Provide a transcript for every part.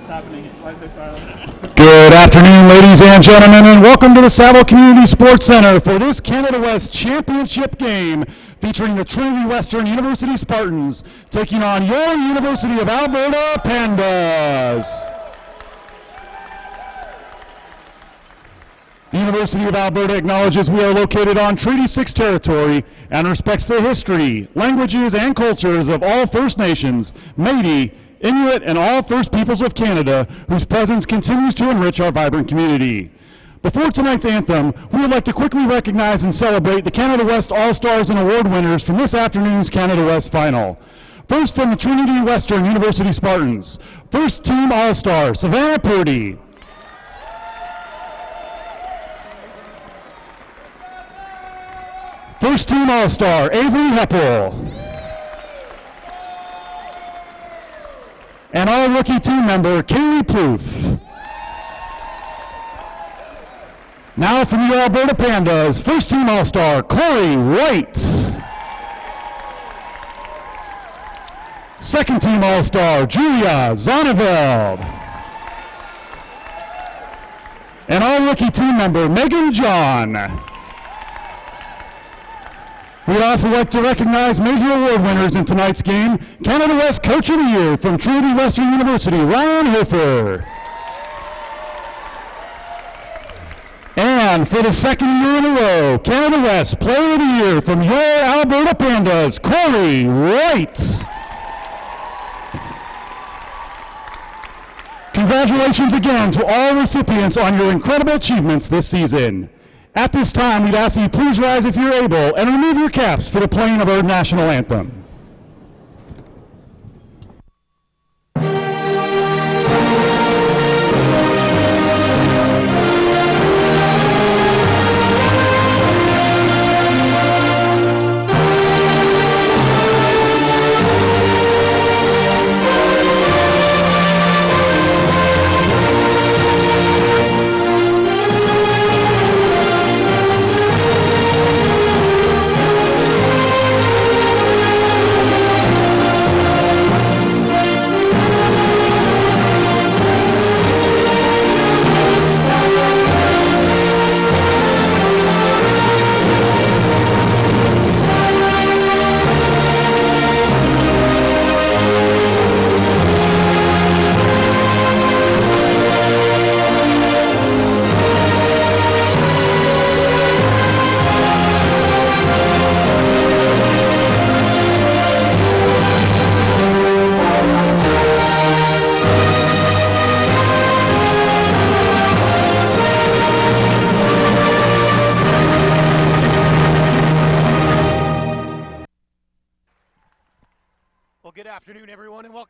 Good afternoon, ladies and gentlemen, and welcome to the Saville Community Sports Center for this Canada West Championship game featuring the Trinity Western University Spartans taking on your University of Alberta Pandas. The University of Alberta acknowledges we are located on Treaty 6 territory and respects the history, languages, and cultures of all First Nations, Métis, Inuit, and all First Peoples of Canada, whose presence continues to enrich our vibrant community. Before tonight's anthem, we would like to quickly recognize and celebrate the Canada West All-Stars and Award winners from this afternoon's Canada West Final. First, from the Trinity Western University Spartans, First Team All-Star, Savannah Purdy. First Team All-Star, Avery Heppel. And All-Rookie Team Member, Kaylee Plouffe. Now from the Alberta Pandas, First Team All-Star, Corey White. Second Team All-Star, Julia Zonneveld. And All-Rookie Team Member, Megan John. We'd also like to recognize major award winners in tonight's game. Canada West Coach of the Year from Trinity Western University, Ryan Hofer. And for the second year in a row, Canada West Player of the Year from your Alberta Pandas, Corey White. Congratulations again to all recipients on your incredible achievements this season. At this time, we'd ask that you please rise if you're able and remove your caps for the playing of our national anthem.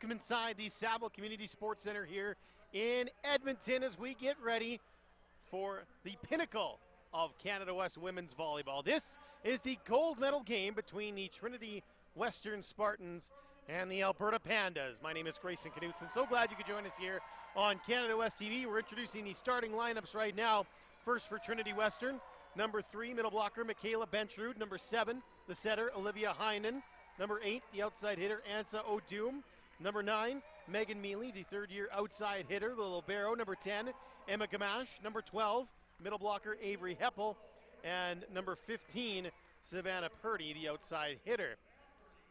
Inside the Saville Community Sports Center here in Edmonton as we get ready for the pinnacle of Canada West women's volleyball. This is the gold medal game between the Trinity Western Spartans and the Alberta Pandas. My name is Grayson Knutson. So glad you could join us here on Canada West TV. We're introducing the starting lineups right now. First for Trinity Western, number 3, middle blocker, Michaela Bentrud. Number 7, the setter, Olivia Heinen. Number 8, the outside hitter, Ansa O'Doom. Number 9, Megan Mealy, the third-year outside hitter, the libero. Number 10, Emma Gamache. Number 12, middle blocker, Avery Heppel. And number 15, Savannah Purdy, the outside hitter.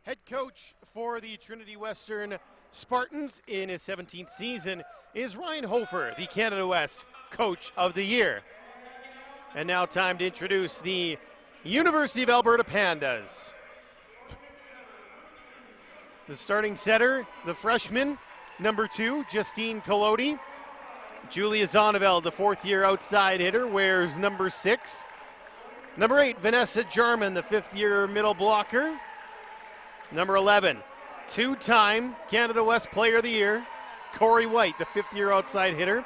Head coach for the Trinity Western Spartans in his 17th season is Ryan Hofer, the Canada West Coach of the Year. And now time to introduce the University of Alberta Pandas. The starting setter, the freshman, number 2, Justine Collodi. Julia Zonneveld, the fourth-year outside hitter, wears number 6. Number 8, Vanessa Jarman, the fifth-year middle blocker. Number 11, two-time Canada West Player of the Year, Corey White, the fifth-year outside hitter.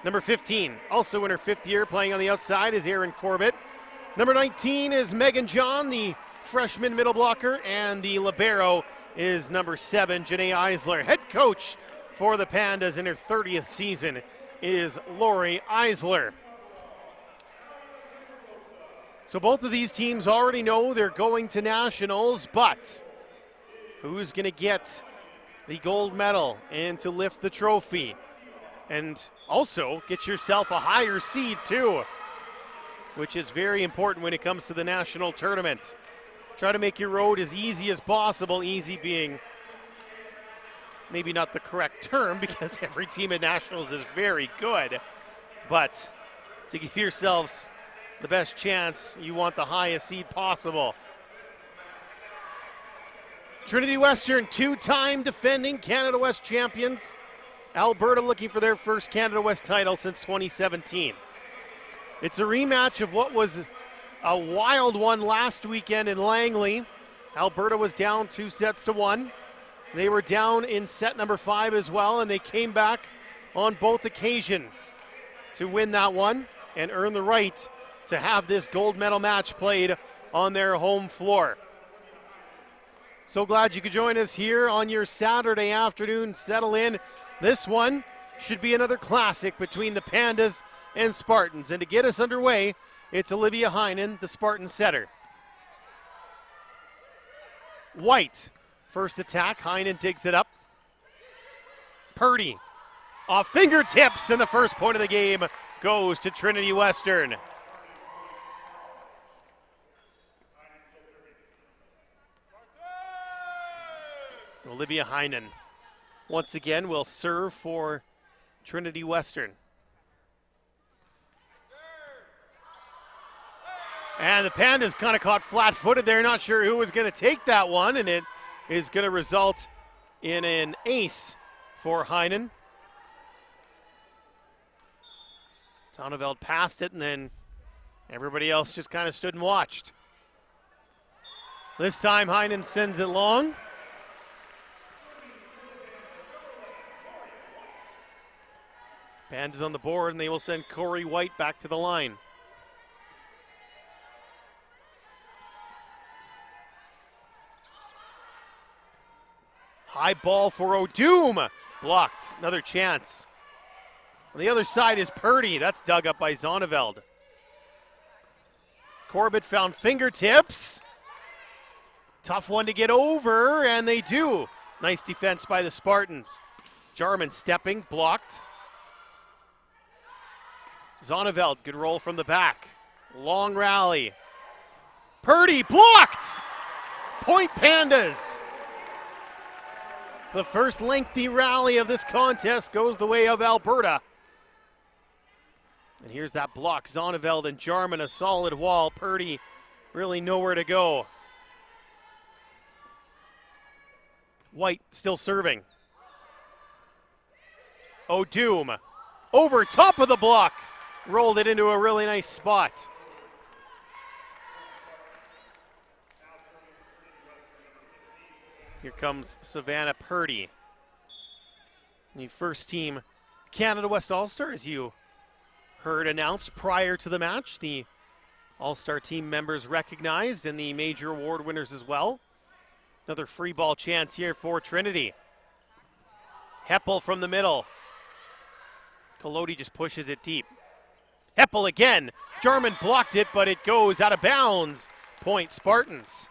Number 15, also in her fifth year playing on the outside, is Erin Corbett. Number 19 is Megan John, the freshman middle blocker, and the libero is number 7, Janae Eisler. Head coach for the Pandas in her 30th season is Lori Eisler. So both of these teams already know they're going to nationals, but who's going to get the gold medal and to lift the trophy? and also get yourself a higher seed too, which is very important when it comes to the national tournament. Try to make your road as easy as possible, easy being maybe not the correct term because every team at nationals is very good, but to give yourselves the best chance, you want the highest seed possible. Trinity Western, two-time defending Canada West champions. Alberta looking for their first Canada West title since 2017. It's a rematch of what was a wild one last weekend in Langley. Alberta was down 2-1. They were down in set number 5 as well, and they came back on both occasions to win that one and earn the right to have this gold medal match played on their home floor. So glad you could join us here on your Saturday afternoon. Settle in. This one should be another classic between the Pandas and Spartans. And to get us underway, it's Olivia Heinen, the Spartan setter. White, first attack. Heinen digs it up. Purdy off fingertips, and the first point of the game goes to Trinity Western. Olivia Heinen once again will serve for Trinity Western. And the Pandas kind of caught flat-footed there, not sure who was going to take that one, and it is going to result in an ace for Heinen. Zonneveld passed it, and then everybody else just kind of stood and watched. This time Heinen sends it long. Pandas on the board, and they will send Corey White back to the line. High ball for O'Doom. Blocked. Another chance. On the other side is Purdy. That's dug up by Zonneveld. Corbett found fingertips. Tough one to get over, and they do. Nice defense by the Spartans. Jarman stepping, blocked. Zonneveld, good roll from the back. Long rally. Purdy blocked! Point Pandas. The first lengthy rally of this contest goes the way of Alberta. And here's that block. Zonneveld and Jarman, a solid wall. Purdy really nowhere to go. White still serving. O'Doom over top of the block. Rolled it into a really nice spot. Here comes Savannah Purdy. The first team Canada West All-Star, as you heard announced prior to the match. The All-Star team members recognized and the major award winners as well. Another free ball chance here for Trinity. Heppel from the middle. Collodi just pushes it deep. Heppel again. Jarman blocked it, but it goes out of bounds. Point Spartans.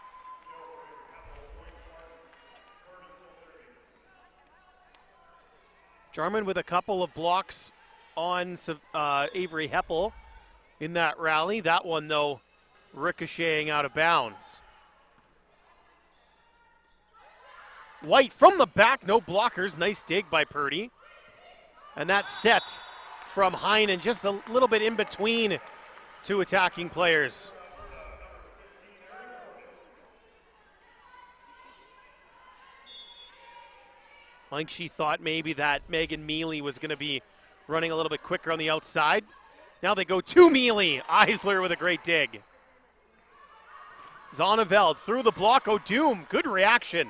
Jarman with a couple of blocks on Avery Heppel in that rally. That one, though, ricocheting out of bounds. White from the back, no blockers. Nice dig by Purdy. And that set from Heinen, just a little bit in between two attacking players. I think she thought maybe that Megan Mealy was going to be running a little bit quicker on the outside. Now they go to Mealy. Eisler with a great dig. Zonneveld through the block. O'Doom, good reaction.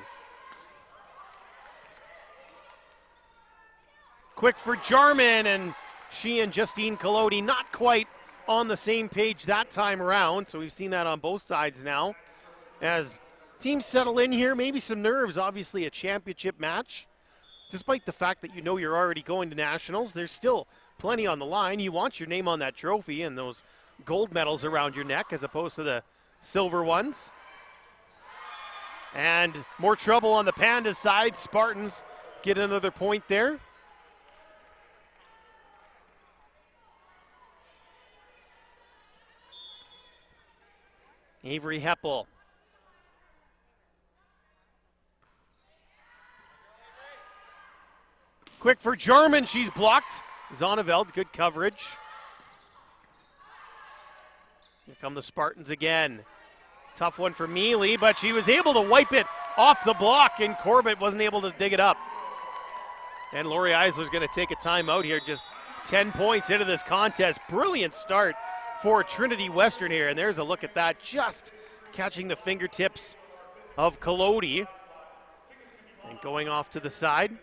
Quick for Jarman, and she and Justine Collodi not quite on the same page that time around, so we've seen that on both sides now. As teams settle in here, maybe some nerves, obviously a championship match. Despite the fact that you know you're already going to nationals, there's still plenty on the line. You want your name on that trophy and those gold medals around your neck as opposed to the silver ones. And more trouble on the Pandas side. Spartans get another point there. Avery Heppel. Quick for Jarman, she's blocked. Zonneveld, good coverage. Here come the Spartans again. Tough one for Mealy, but she was able to wipe it off the block, and Corbett wasn't able to dig it up. And Lori Eisler's going to take a timeout here, just 10 points into this contest. Brilliant start for Trinity Western here, and there's a look at that, just catching the fingertips of Colodi. And going off to the side.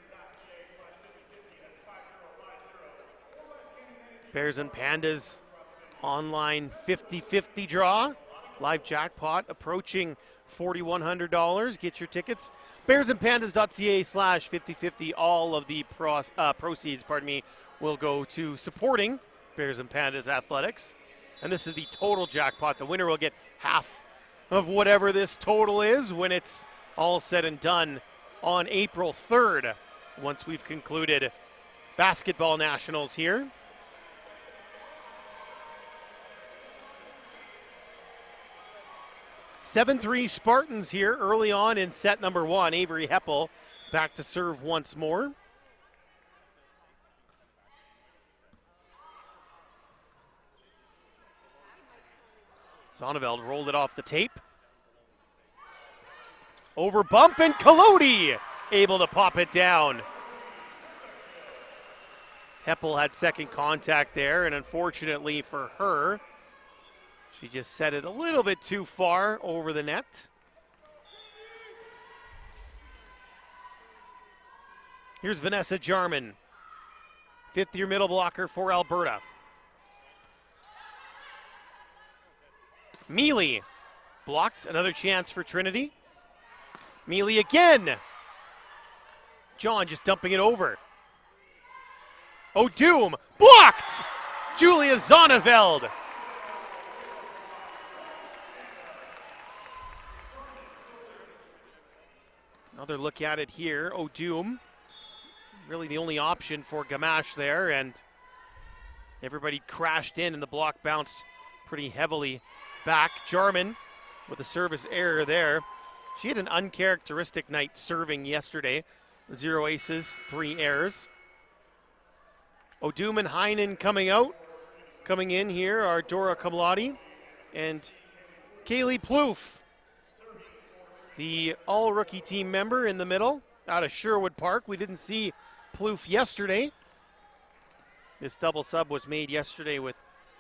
Bears and Pandas online 50-50 draw. Live jackpot approaching $4,100. Get your tickets. bearsandpandas.ca/5050. All of the proceeds, will go to supporting Bears and Pandas athletics. And this is the total jackpot. The winner will get half of whatever this total is when it's all said and done on April 3rd, once we've concluded basketball nationals here. 7-3 Spartans here early on in set number 1. Avery Heppel back to serve once more. Zonneveld rolled it off the tape. Over bump, and Colodi able to pop it down. Heppel had second contact there, and unfortunately for her, she just set it a little bit too far over the net. Here's Vanessa Jarman, fifth-year middle blocker for Alberta. Mealy blocked, another chance for Trinity. Mealy again. John just dumping it over. O'Doom blocked. Julia Zonneveld. Another look at it here. O'Doom, really the only option for Gamache there, and everybody crashed in and the block bounced pretty heavily back. Jarman with a service error there. She had an uncharacteristic night serving yesterday. 0 aces, 3 errors. O'Doom and Heinen coming out. Coming in here are Dora Kamladi and Kaylee Plouffe, the all-rookie team member in the middle out of Sherwood Park. We didn't see Plouffe yesterday. This double sub was made yesterday with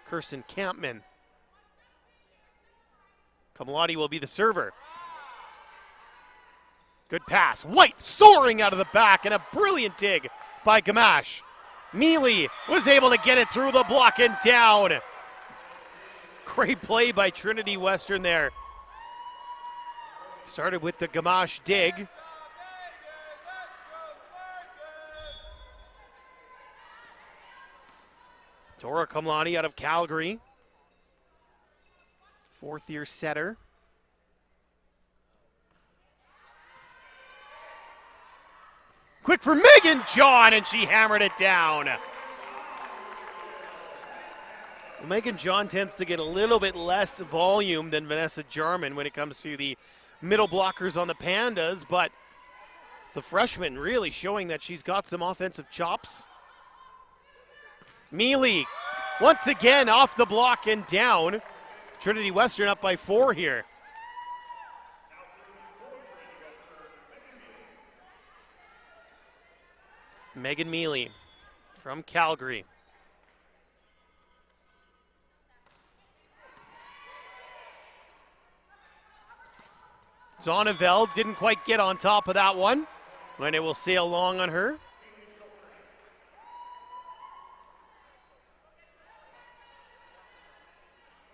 Kirsten Campman. Kamladi will be the server. Good pass. White soaring out of the back, and a brilliant dig by Gamache. Mealy was able to get it through the block and down. Great play by Trinity Western there. Started with the Gamache dig. Dora Kamladi out of Calgary. Fourth-year setter. Quick for Megan John, and she hammered it down. Well, Megan John tends to get a little bit less volume than Vanessa Jarman when it comes to the middle blockers on the Pandas, but the freshman really showing that she's got some offensive chops. Mealy once again off the block and down. Trinity Western up by 4 here. Megan Mealy from Calgary. Zonneveld didn't quite get on top of that one, and it will sail long on her.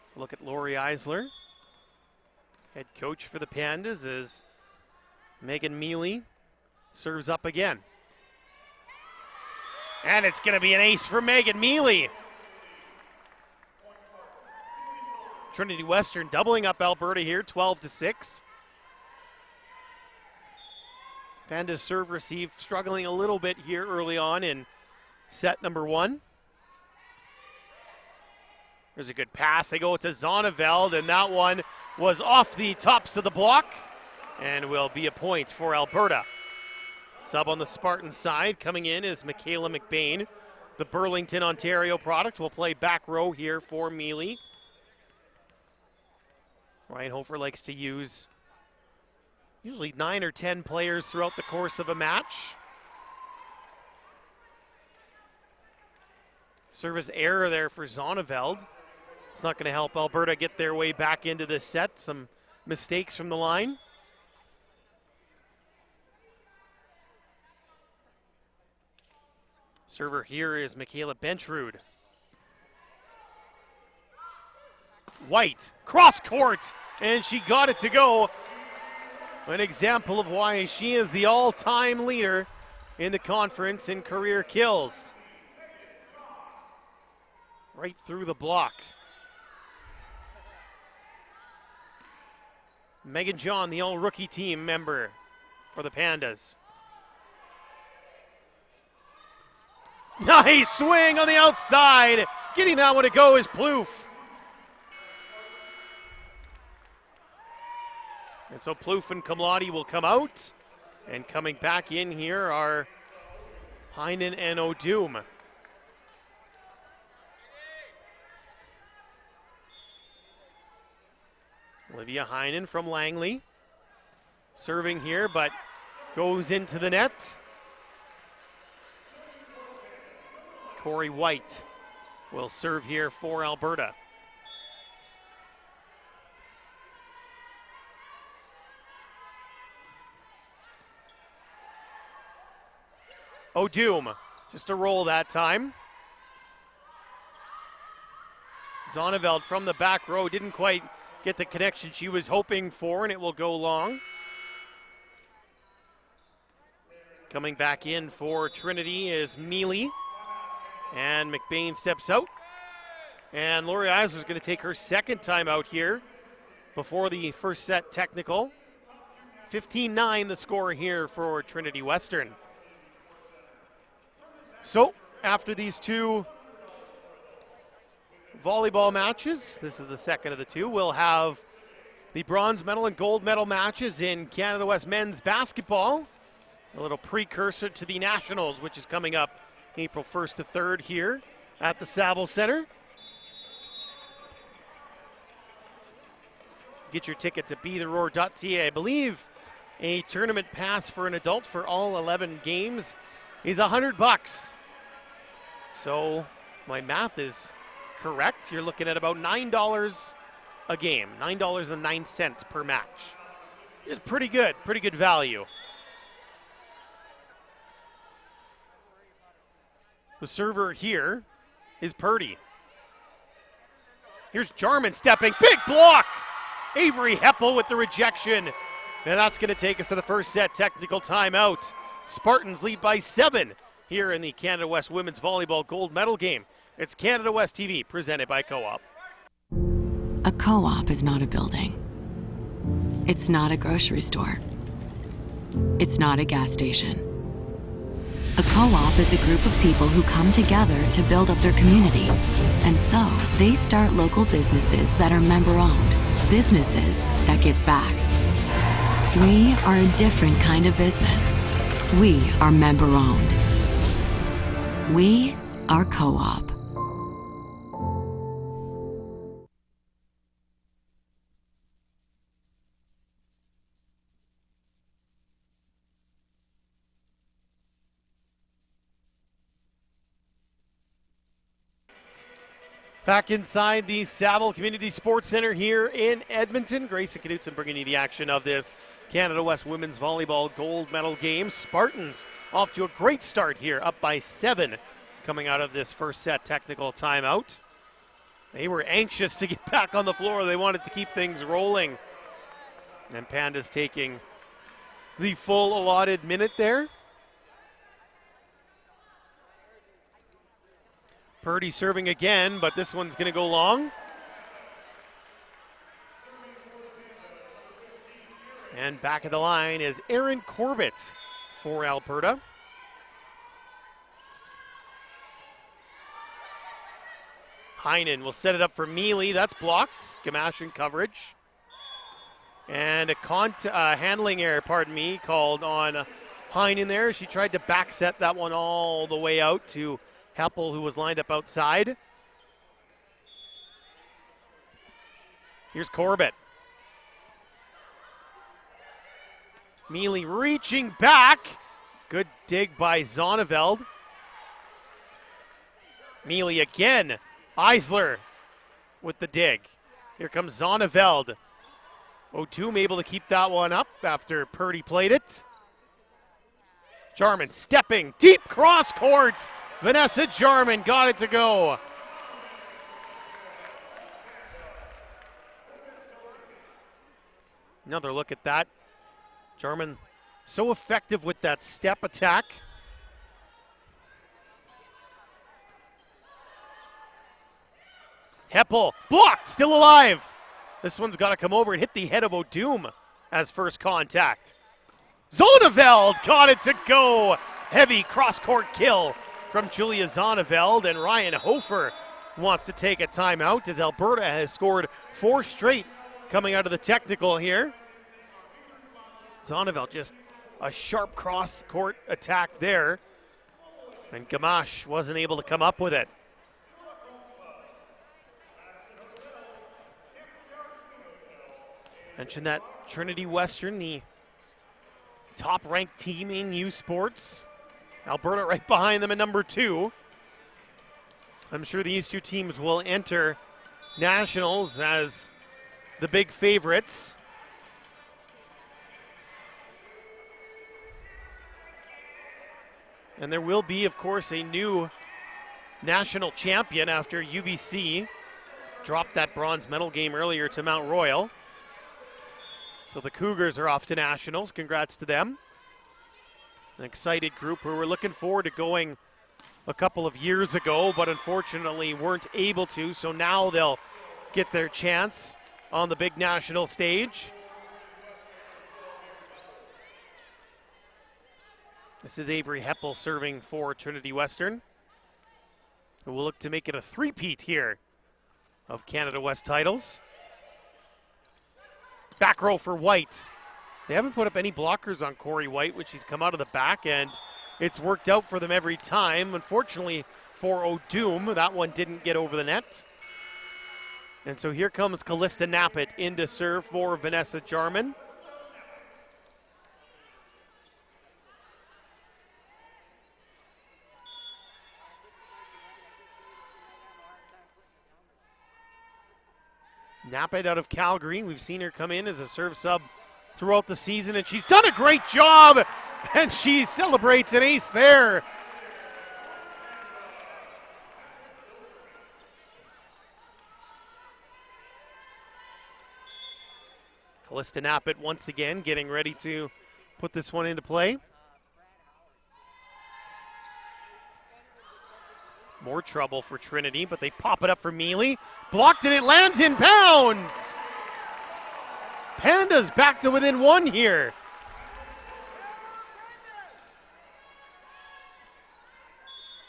Let's look at Lori Eisler, head coach for the Pandas, as Megan Mealy serves up again. And it's going to be an ace for Megan Mealy. Trinity Western doubling up Alberta here, 12-6. Pandas serve receive struggling a little bit here early on in set number 1. There's a good pass. They go to Zonneveld, and that one was off the tops of the block and will be a point for Alberta. Sub on the Spartan side coming in is Michaela McBain. The Burlington, Ontario product will play back row here for Mealy. Ryan Hofer likes to use usually 9 or 10 players throughout the course of a match. Service error there for Zonneveld. It's not going to help Alberta get their way back into this set. Some mistakes from the line. Server here is Michaela Bentrud. White, cross court, and she got it to go. An example of why she is the all-time leader in the conference in career kills. Right through the block. Megan John, the all-rookie team member for the Pandas. Nice swing on the outside. Getting that one to go is Plouffe. And so Plouffe and Kamladi will come out. And coming back in here are Heinen and O'Doom. Olivia Heinen from Langley. Serving here, but goes into the net. Corey White will serve here for Alberta. O'Doom, just a roll that time. Zonneveld from the back row didn't quite get the connection she was hoping for, and it will go long. Coming back in for Trinity is Mealy. And McBain steps out. And Lori Eisler's going to take her second time out here before the first set technical. 15-9 the score here for Trinity Western. So, after these two volleyball matches, this is the second of the two, we'll have the bronze medal and gold medal matches in Canada West men's basketball. A little precursor to the Nationals, which is coming up April 1st to 3rd here at the Saville Center. Get your tickets at betheroar.ca. I believe a tournament pass for an adult for all 11 games is $100. So if my math is correct, you're looking at about $9 a game, $9.09 per match. It's pretty good value. The server here is Purdy. Here's Jarman stepping. Big block! Avery Heppel with the rejection. And that's going to take us to the first set technical timeout. Spartans lead by 7 here in the Canada West Women's Volleyball Gold Medal game. It's Canada West TV, presented by Co-op. A co-op is not a building. It's not a grocery store. It's not a gas station. A co-op is a group of people who come together to build up their community. And so, they start local businesses that are member-owned, businesses that give back. We are a different kind of business. We are member-owned. We are Co-op. Back inside the Saville Community Sports Center here in Edmonton. Grayson Knutson bringing you the action of this Canada West Women's Volleyball Gold Medal game. Spartans off to a great start here, up by 7 coming out of this first set technical timeout. They were anxious to get back on the floor. They wanted to keep things rolling. And Pandas taking the full allotted minute there. Purdy serving again, but this one's going to go long. And back of the line is Erin Corbett for Alberta. Heinen will set it up for Mealy. That's blocked. Gamache in coverage. And a handling error, called on Heinen there. She tried to back set that one all the way out to Heppel, who was lined up outside. Here's Corbett. Mealy reaching back. Good dig by Zonneveld. Mealy again. Eisler with the dig. Here comes Zonneveld. O'Toole able to keep that one up after Purdy played it. Jarman stepping deep cross court. Vanessa Jarman got it to go. Another look at that. Jarman so effective with that step attack. Heppel blocked, still alive. This one's got to come over and hit the head of O'Doom as first contact. Zonneveld got it to go. Heavy cross-court kill from Julia Zonneveld, and Ryan Hofer wants to take a timeout as Alberta has scored 4 straight coming out of the technical here. Zonneveld just a sharp cross-court attack there, and Gamache wasn't able to come up with it. Mentioned that Trinity Western, the top-ranked team in U Sports. Alberta right behind them at number 2. I'm sure these two teams will enter nationals as the big favorites. And there will be, of course, a new national champion after UBC dropped that bronze medal game earlier to Mount Royal. So the Cougars are off to nationals. Congrats to them. An excited group who were looking forward to going a couple of years ago, but unfortunately weren't able to. So now they'll get their chance on the big national stage. This is Avery Heppel serving for Trinity Western, who will look to make it a three-peat here of Canada West titles. Back row for White. They haven't put up any blockers on Corey White, which he's come out of the back, and it's worked out for them every time. Unfortunately for O'Doom, that one didn't get over the net. And so here comes Callista Knappett in to serve for Vanessa Jarman. Knappett out of Calgary. We've seen her come in as a serve sub throughout the season, and she's done a great job, and she celebrates an ace there. Callista Knappett once again getting ready to put this one into play. More trouble for Trinity, but they pop it up for Mealy. Blocked, and it lands in bounds. Pandas back to within 1 here.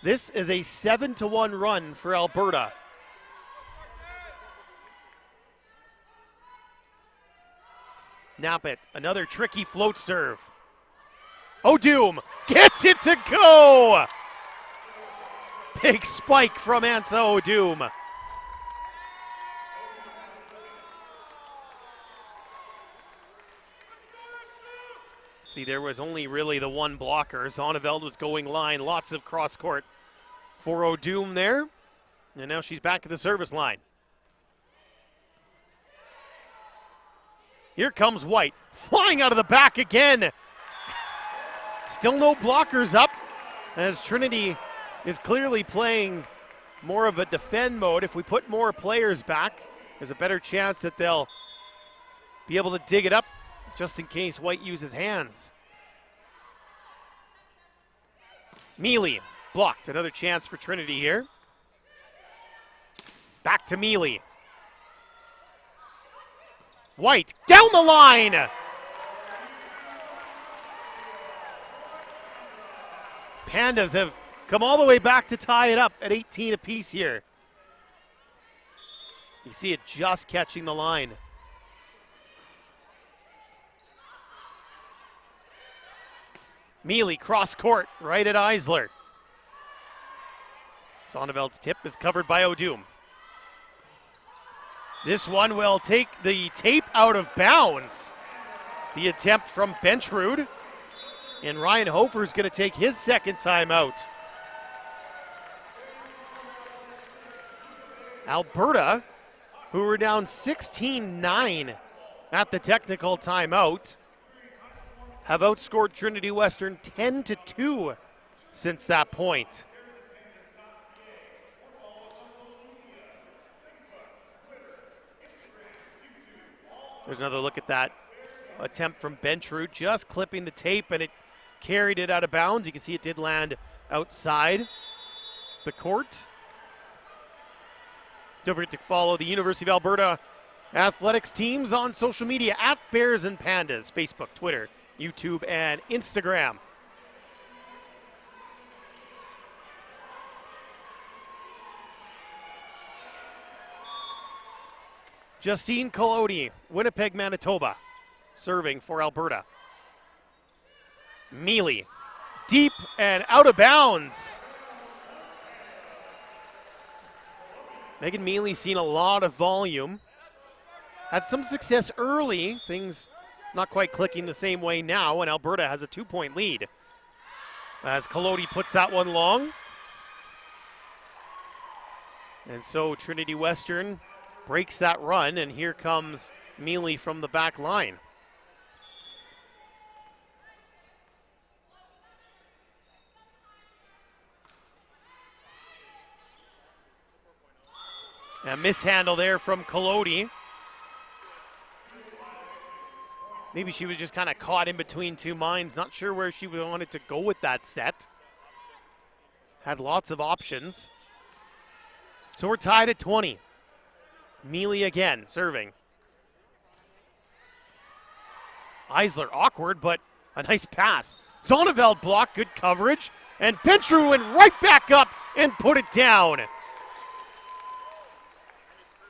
This is a 7-1 run for Alberta. Knappett, another tricky float serve. O'Doom gets it to go. Big spike from Ansa O'Doom. See, there was only really the one blocker. Zonneveld was going line. Lots of cross court for O'Doom there. And now she's back at the service line. Here comes White, flying out of the back again. Still no blockers up, as Trinity is clearly playing more of a defend mode. If we put more players back, there's a better chance that they'll be able to dig it up just in case White uses hands. Mealy blocked. Another chance for Trinity here. Back to Mealy. White down the line. Pandas have come all the way back to tie it up at 18 apiece here. You see it just catching the line. Mealy cross court right at Eisler. Sonneveld's tip is covered by O'Doom. This one will take the tape out of bounds. The attempt from Bentrud. And Ryan Hofer is going to take his second time out. Alberta, who were down 16-9 at the technical timeout, have outscored Trinity Western 10-2 since that point. There's another look at that attempt from Bentrud, just clipping the tape, and it carried it out of bounds. You can see it did land outside the court. Don't forget to follow the University of Alberta athletics teams on social media at Bears and Pandas, Facebook, Twitter, YouTube, and Instagram. Justine Collodi, Winnipeg, Manitoba, serving for Alberta. Mealy, deep and out of bounds. Megan Mealy seen a lot of volume. Had some success early. Things not quite clicking the same way now, and Alberta has a 2-point lead. As Collodi puts that one long. And so Trinity Western breaks that run, and here comes Mealy from the back line. A mishandle there from Collodi. Maybe she was just kind of caught in between two minds. Not sure where she wanted to go with that set. Had lots of options. So we're tied at 20. Mealy again, serving. Eisler awkward, but a nice pass. Sonneveld blocked, good coverage. And Bentrud went right back up and put it down.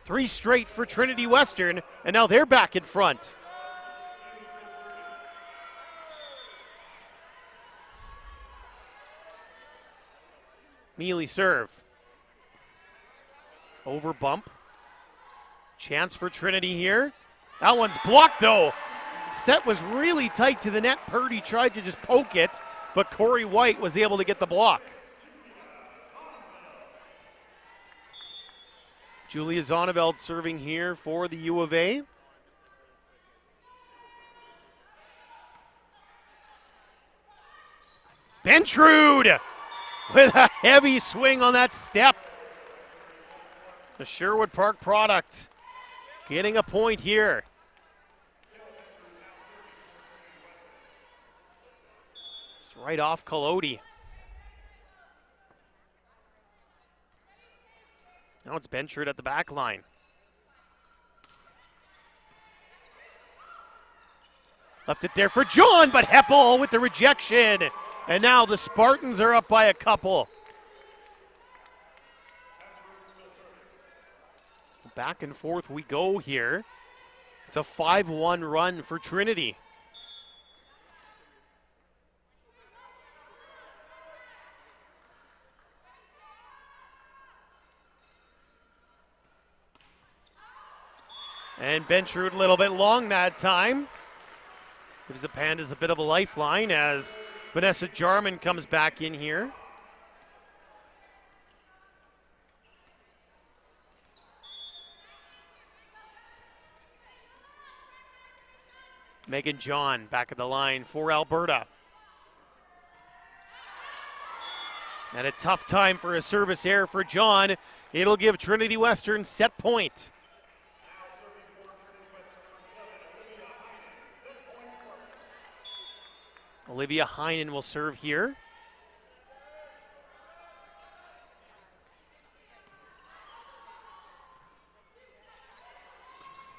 3 straight for Trinity Western, and now they're back in front. Mealy serve. Over bump. Chance for Trinity here. That one's blocked though. Set was really tight to the net. Purdy tried to just poke it, but Corey White was able to get the block. Julia Zonneveld serving here for the U of A. Bentrud with a heavy swing on that step. The Sherwood Park product getting a point here. It's right off Collodi. Now it's Bentrud at the back line. Left it there for John, but Heppel with the rejection. And now the Spartans are up by a couple. Back and forth we go here. It's a 5-1 run for Trinity. And Bentrud a little bit long that time. Gives the Pandas a bit of a lifeline as Vanessa Jarman comes back in here. Megan John back at the line for Alberta. And a tough time for a service error for John. It'll give Trinity Western set point. Olivia Heinen will serve here.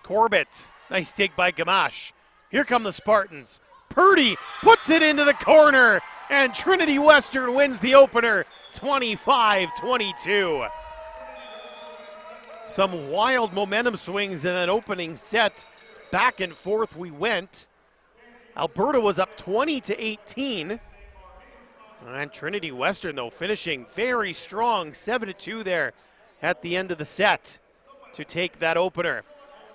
Corbett, nice dig by Gamache. Here come the Spartans. Purdy puts it into the corner, and Trinity Western wins the opener 25-22. Some wild momentum swings in that opening set. Back and forth we went. Alberta was up 20-18. And Trinity Western, though, finishing very strong, 7-2 there at the end of the set to take that opener.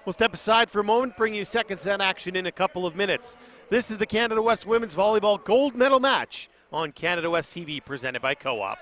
We'll step aside for a moment, bring you second set action in a couple of minutes. This is the Canada West Women's Volleyball Gold Medal Match on Canada West TV, presented by Co-op.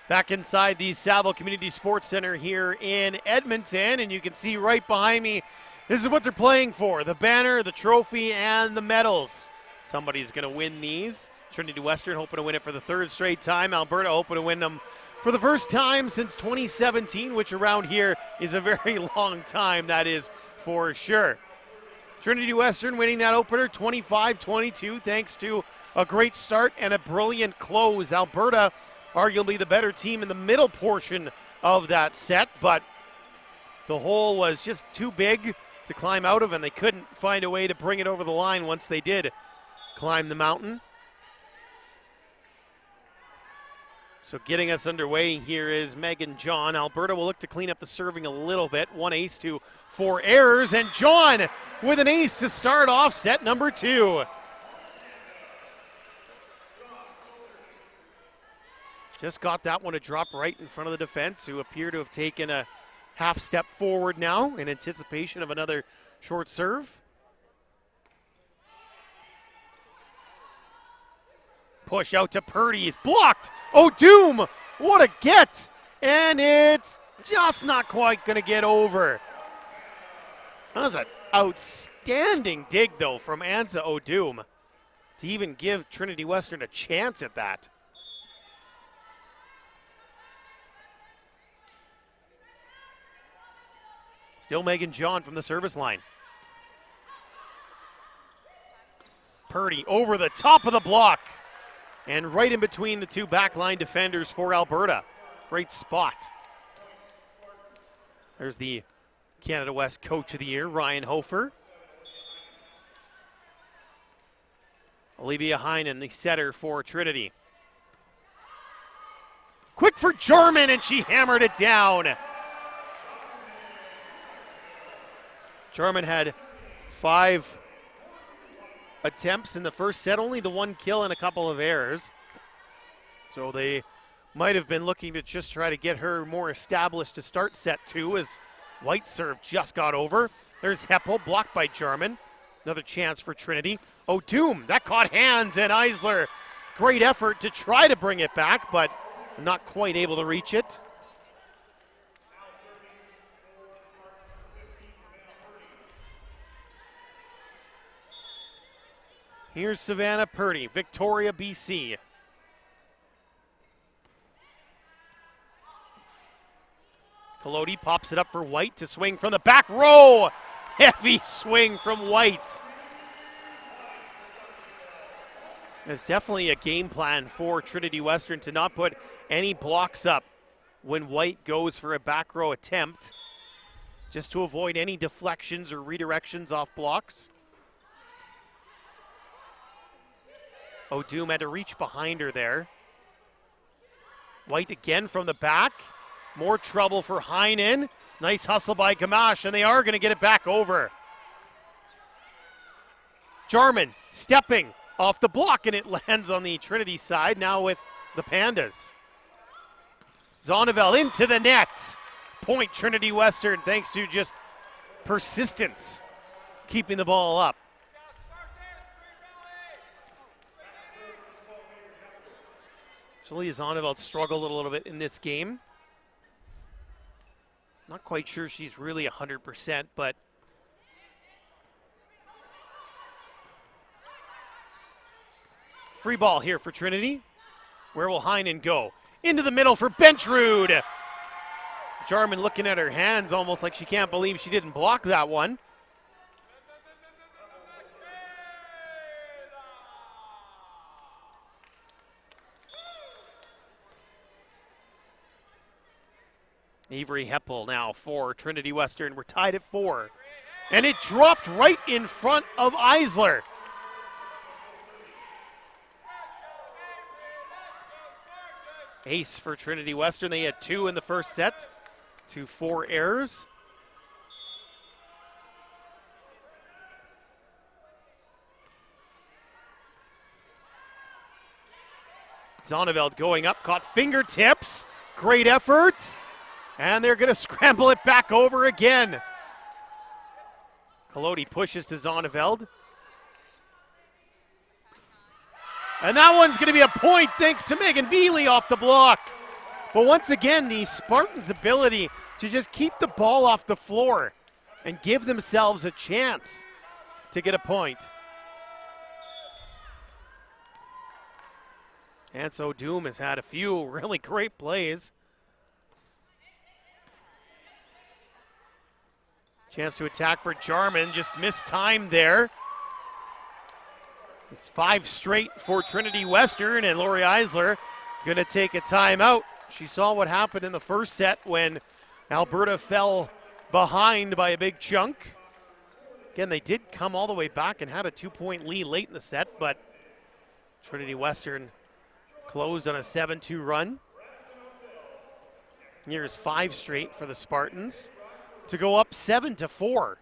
Back inside the Saville Community Sports Center here in Edmonton, and you can see right behind me, this is what they're playing for: the banner, the trophy, and the medals. Somebody's going to win these. Trinity Western hoping to win it for the third straight time. Alberta hoping to win them for the first time since 2017, which around here is a very long time, that is for sure. Trinity Western winning that opener 25-22 thanks to a great start and a brilliant close. Alberta arguably the better team in the middle portion of that set, but the hole was just too big to climb out of, and they couldn't find a way to bring it over the line once they did climb the mountain. So getting us underway here is Megan John. Alberta will look to clean up the serving a little bit. 1 ace to 4 errors, and John with an ace to start off set number 2. Just got that one to drop right in front of the defense, who appear to have taken a half step forward now in anticipation of another short serve. Push out to Purdy, is blocked. Oh, Doom, what a get. And it's just not quite going to get over. That was an outstanding dig, though, from Ansa O'Doom to even give Trinity Western a chance at that. Still Megan John from the service line. Purdy over the top of the block and right in between the two backline defenders for Alberta. Great spot. There's the Canada West Coach of the Year, Ryan Hofer. Olivia Heinen, the setter for Trinity. Quick for Jarman, and she hammered it down. Jarman had 5 attempts in the first set, only the 1 kill and a couple of errors. So they might have been looking to just try to get her more established to start set 2, as White serve just got over. There's Heppel, blocked by Jarman. Another chance for Trinity. Oh, Doom, that caught hands, and Eisler Great effort to try to bring it back, but not quite able to reach it. Here's Savannah Purdy, Victoria, BC. Collodi pops it up for White to swing from the back row. Heavy swing from White. There's definitely a game plan for Trinity Western to not put any blocks up when White goes for a back row attempt, just to avoid any deflections or redirections off blocks. O'Doom had to reach behind her there. White again from the back. More trouble for Heinen. Nice hustle by Gamache, and they are going to get it back over. Jarman stepping off the block, and it lands on the Trinity side, now with the Pandas. Zonnevel into the net. Point Trinity Western, thanks to just persistence, keeping the ball up. Julia Zonnevel struggled a little bit in this game. Not quite sure she's really 100%, but free ball here for Trinity. Where will Heinen go? Into the middle for Bentrud. Jarman looking at her hands almost like she can't believe she didn't block that one. Avery Heppel now for Trinity Western. We're tied at 4. And it dropped right in front of Eisler. Ace for Trinity Western. They had 2 in the first set to 4 errors. Zonneveld going up, caught fingertips. Great effort. And they're going to scramble it back over again. Collodi pushes to Zonneveld. And that one's going to be a point thanks to Megan Bealey off the block. But once again, the Spartans' ability to just keep the ball off the floor and give themselves a chance to get a point. And so Doom has had a few really great plays. Chance to attack for Jarman, just missed time there. It's 5 straight for Trinity Western, and Lori Eisler going to take a timeout. She saw what happened in the first set when Alberta fell behind by a big chunk. Again, they did come all the way back and had a 2-point lead late in the set, but Trinity Western closed on a 7-2 run. Here's 5 straight for the Spartans to go up 7-4.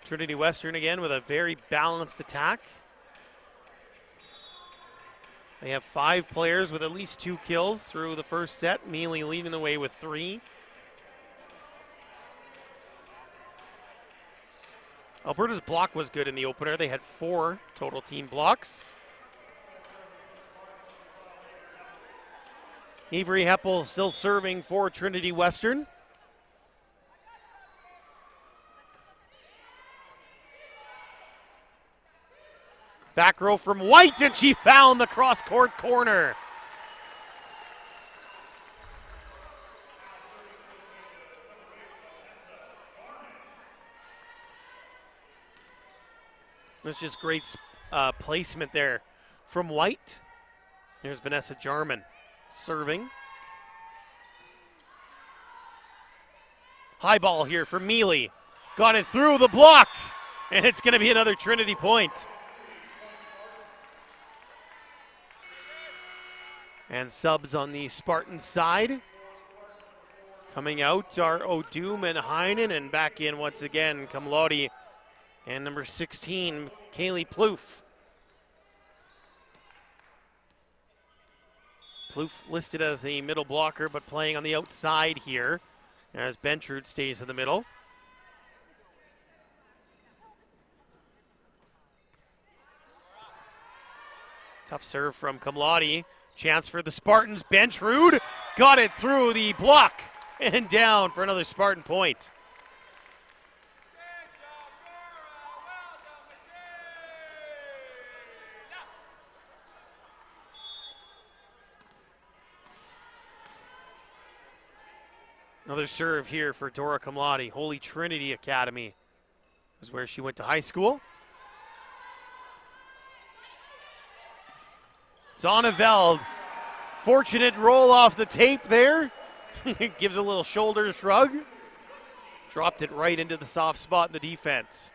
Trinity Western again with a very balanced attack. They have 5 players with at least 2 kills through the first set. Mealy leading the way with 3. Alberta's block was good in the opener. They had 4 total team blocks. Avery Heppel still serving for Trinity Western. Back row from White, and she found the cross-court corner. That's just great placement there from White. Here's Vanessa Jarman serving. High ball here for Mealy. Got it through the block, and it's going to be another Trinity point. And subs on the Spartan side. Coming out are O'Doom and Heinen, and back in once again, Kamlodi and number 16, Kaylee Plouffe. Plouffe listed as the middle blocker, but playing on the outside here as Bentrud stays in the middle. Tough serve from Kamladi. Chance for the Spartans. Bentrud got it through the block and down for another Spartan point. Another serve here for Dora Kamladi. Holy Trinity Academy is where she went to high school. Zonneveld, fortunate roll off the tape there. Gives a little shoulder shrug. Dropped it right into the soft spot in the defense.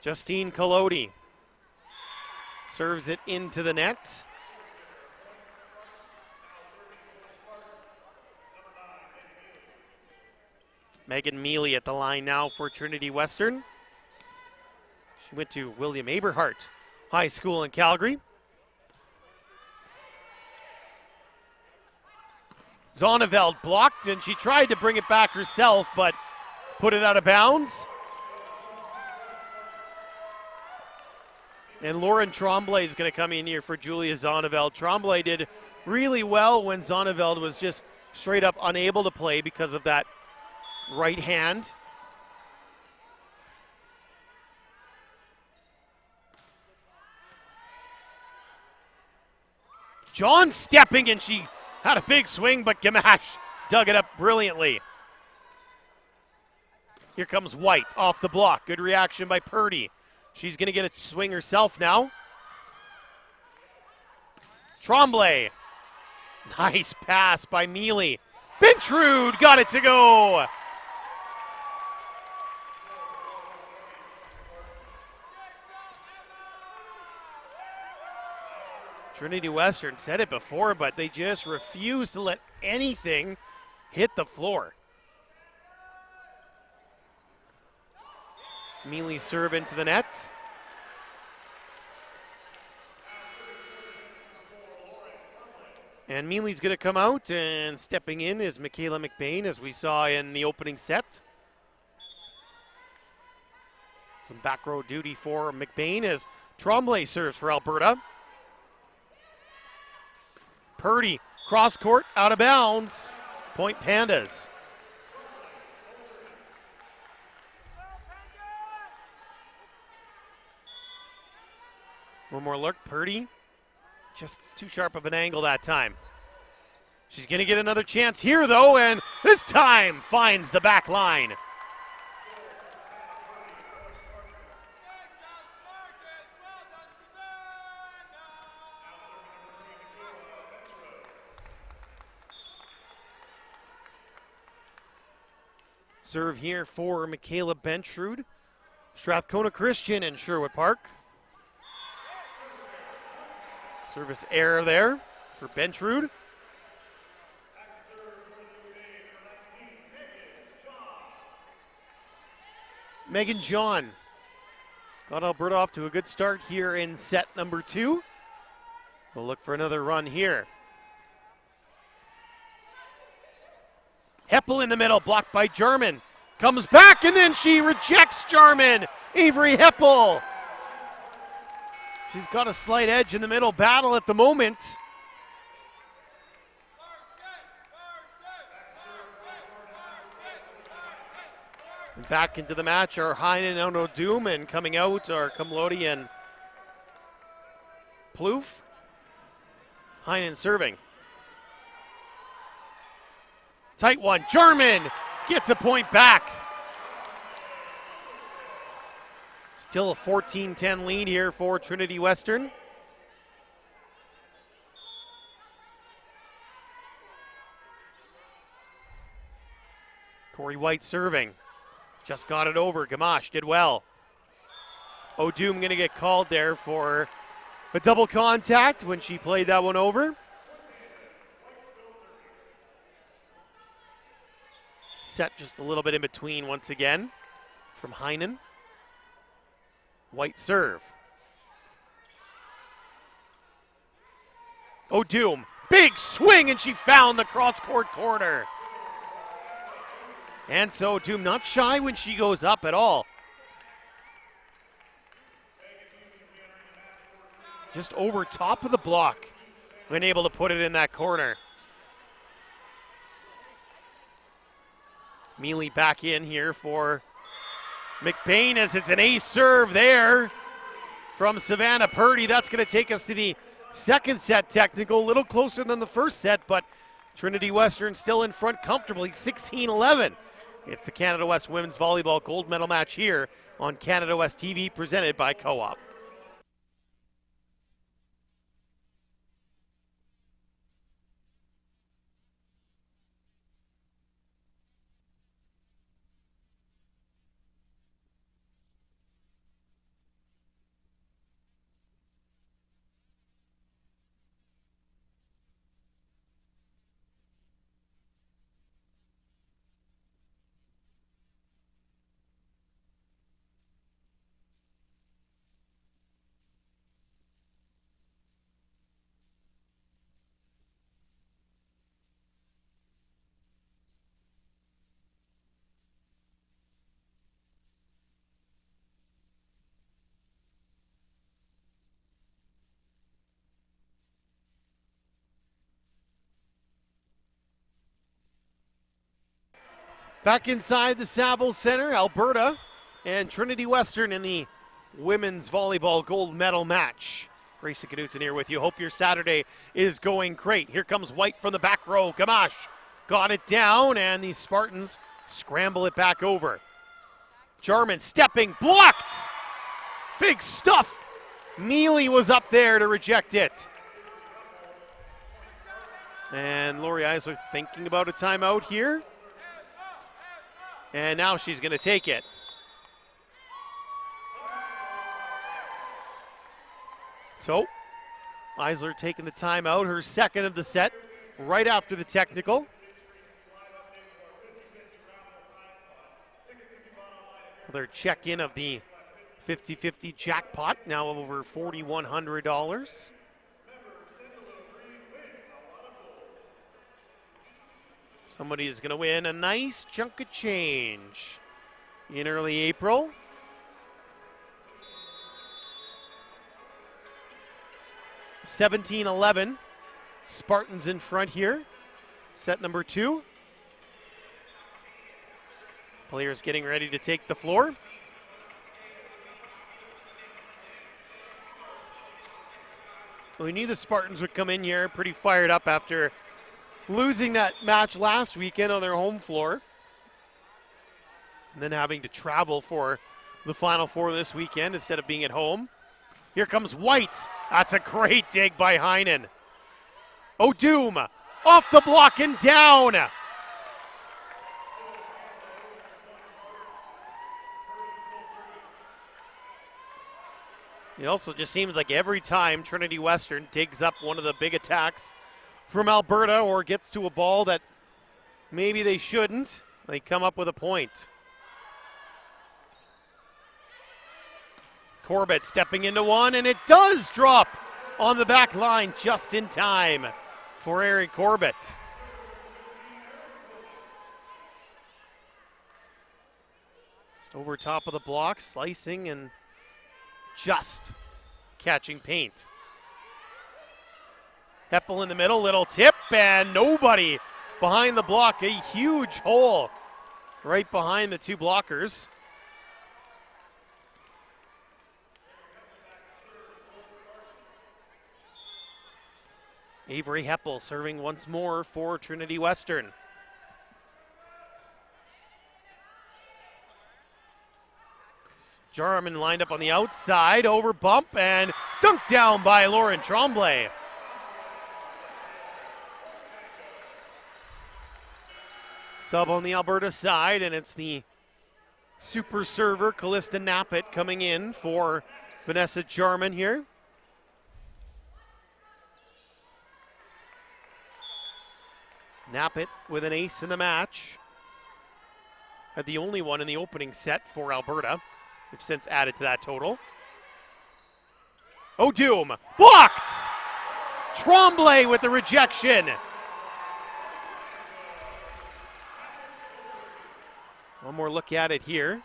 Justine Collodi serves it into the net. Megan Mealy at the line now for Trinity Western. She went to William Aberhart High School in Calgary. Zonneveld blocked, and she tried to bring it back herself, but put it out of bounds. And Lauren Tremblay is going to come in here for Julia Zonneveld. Tremblay did really well when Zonneveld was just straight up unable to play because of that right hand. John stepping, and she had a big swing, but Gamache dug it up brilliantly. Here comes White off the block. Good reaction by Purdy. She's going to get a swing herself now. Tremblay. Nice pass by Mealy. Bentrud got it to go. Trinity Western said it before, but they just refuse to let anything hit the floor. Mealy serve into the net. And Mealy's going to come out, and stepping in is Michaela McBain, as we saw in the opening set. Some back row duty for McBain as Tremblay serves for Alberta. Purdy, cross court, out of bounds. Point Pandas. One more look, Purdy. Just too sharp of an angle that time. She's going to get another chance here, though, and this time finds the back line. Serve here for Michaela Bentrud. Strathcona Christian in Sherwood Park. Service error there for Bentrud. Megan John got Alberta off to a good start here in set number 2. We'll look for another run here. Heppel in the middle, blocked by Jarman. Comes back, and then she rejects Jarman. Avery Heppel. She's got a slight edge in the middle battle at the moment. And back into the match are Heinen and O'Doom, and coming out are Kamlodi and Plouffe. Heinen serving. Tight one. Jarman gets a point back. Still a 14-10 lead here for Trinity Western. Corey White serving. Just got it over. Gamache did well. O'Doom going to get called there for a double contact when she played that one over. Set just a little bit in between once again from Heinen. White serve. O'Doom, big swing, and she found the cross-court corner. And so O'Doom not shy when she goes up at all. Just over top of the block when able to put it in that corner. Mealy back in here for McBain as it's an ace serve there from Savannah Purdy. That's going to take us to the second set technical, a little closer than the first set, but Trinity Western still in front comfortably, 16-11. It's the Canada West Women's Volleyball Gold Medal match here on Canada West TV, presented by Co-op. Back inside the Saville Center, Alberta and Trinity Western in the women's volleyball gold medal match. Grayson Knutson here with you. Hope your Saturday is going great. Here comes White from the back row. Gamache got it down, and the Spartans scramble it back over. Jarman stepping, blocked! Big stuff! Mealy was up there to reject it. And Lori Eisler thinking about a timeout here. And now she's going to take it. So, Eisler taking the timeout, her second of the set, right after the technical. Another check-in of the 50-50 jackpot, now over $4,100. Somebody's going to win a nice chunk of change in early April. $17-11. Spartans in front here. Set number 2. Players getting ready to take the floor. We knew the Spartans would come in here pretty fired up after losing that match last weekend on their home floor. And then having to travel for the Final Four this weekend instead of being at home. Here comes White. That's a great dig by Heinen. O'Doom off the block and down. It also just seems like every time Trinity Western digs up one of the big attacks from Alberta or gets to a ball that maybe they shouldn't, they come up with a point. Corbett stepping into one, and it does drop on the back line just in time for Erin Corbett. Just over top of the block, slicing and just catching paint. Heppel in the middle, little tip, and nobody behind the block. A huge hole right behind the two blockers. Avery Heppel serving once more for Trinity Western. Jarman lined up on the outside, over bump, and dunked down by Lauren Tremblay. Sub on the Alberta side, and it's the super server Callista Knappett coming in for Vanessa Jarman here. Knappett with an ace in the match. Had the only one in the opening set for Alberta. They've since added to that total. O'Doom blocked! Tremblay with the rejection. One more look at it here.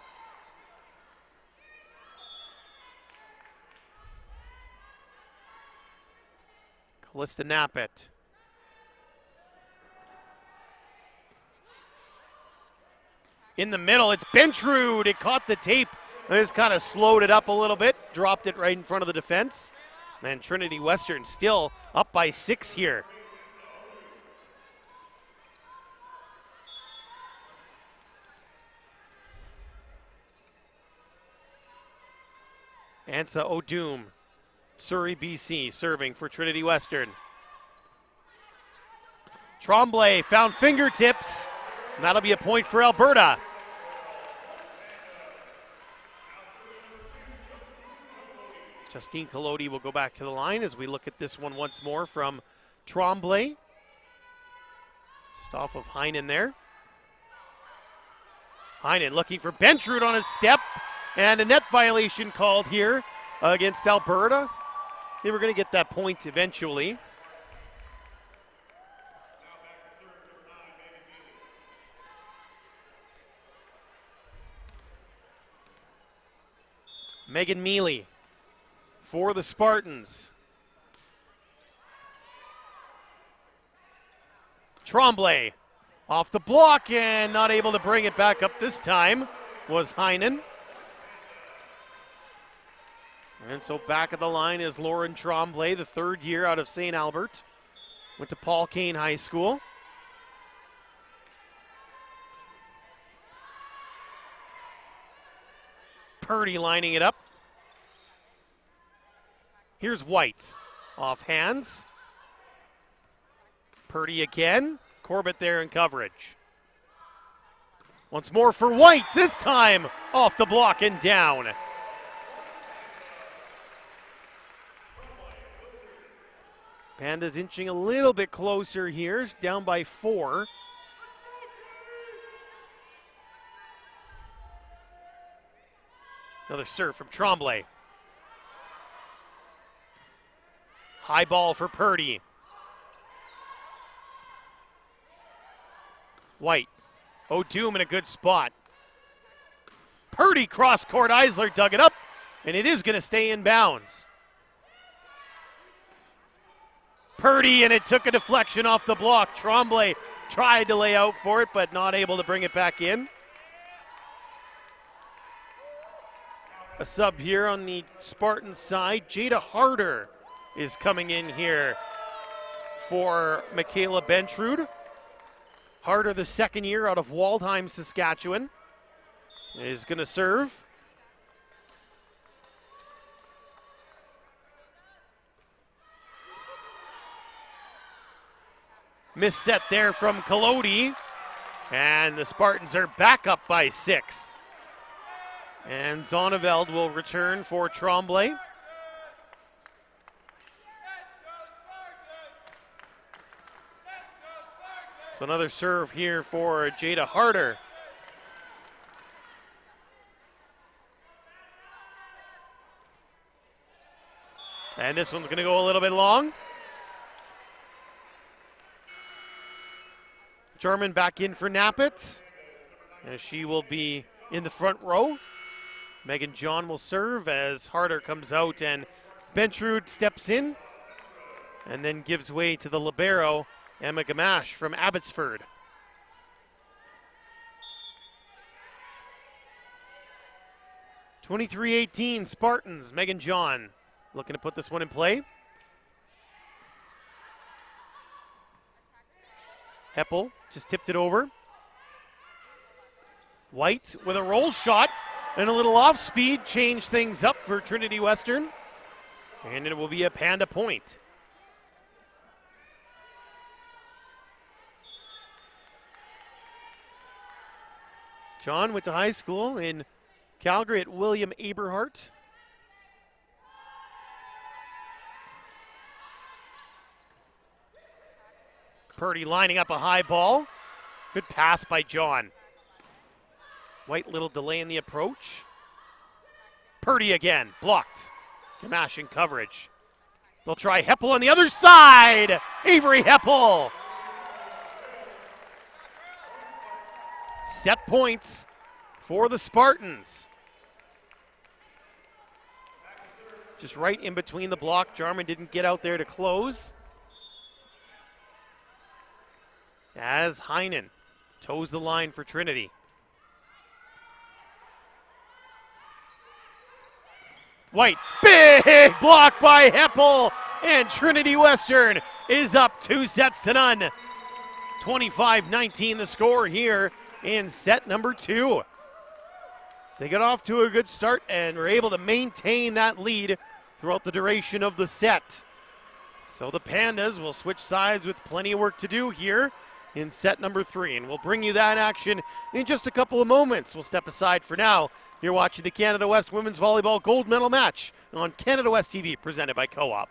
Callista Nappet. In the middle, it's Bentrud. It caught the tape. It just kind of slowed it up a little bit, dropped it right in front of the defense. And Trinity Western still up by 6 here. Ansa O'Doom, Surrey, BC, serving for Trinity Western. Tremblay found fingertips. And that'll be a point for Alberta. Justine Collodi will go back to the line as we look at this one once more from Tremblay. Just off of Heinen there. Heinen looking for Bentrud on his step. And a net violation called here against Alberta. They were going to get that point eventually. Megan Mealy for the Spartans. Tremblay off the block and not able to bring it back up this time was Heinen. And so back at the line is Lauren Tremblay, the 3rd year out of St. Albert. Went to Paul Kane High School. Purdy lining it up. Here's White. Off hands. Purdy again. Corbett there in coverage. Once more for White. This time off the block and down. Pandas inching a little bit closer here. Down by 4. Another serve from Tremblay. High ball for Purdy. White. O'Doom in a good spot. Purdy cross court. Eisler dug it up, and it is going to stay in bounds. Purdy, and it took a deflection off the block. Tremblay tried to lay out for it, but not able to bring it back in. A sub here on the Spartan side. Jada Harder is coming in here for Michaela Bentrud. Harder, the 2nd year out of Waldheim, Saskatchewan, is going to serve. Miss set there from Collodi, and the Spartans are back up by 6. And Zonneveld will return for Tremblay. So another serve here for Jada Harder. And this one's going to go a little bit long. German back in for Nappet, as she will be in the front row. Megan John will serve as Harder comes out, and Bentrud steps in and then gives way to the libero, Emma Gamache from Abbotsford. (23-18) Spartans. Megan John looking to put this one in play. Heppel just tipped it over. White with a roll shot and a little off speed, change things up for Trinity Western. And it will be a Panda point. John went to high school in Calgary at William Aberhart. Purdy lining up a high ball. Good pass by John. White, little delay in the approach. Purdy again, blocked. Gamache in coverage. They'll try Heppel on the other side. Avery Heppel. Set points for the Spartans. Just right in between the block. Jarman didn't get out there to close. As Heinen toes the line for Trinity. White, big block by Heppel, and Trinity Western is up 2-0. 25-19 the score here in set number 2. They got off to a good start and were able to maintain that lead throughout the duration of the set. So the Pandas will switch sides with plenty of work to do here in set number 3, and we'll bring you that action in just a couple of moments. We'll step aside for now. You're watching the Canada West Women's Volleyball Gold Medal Match on Canada West TV, presented by Co-op.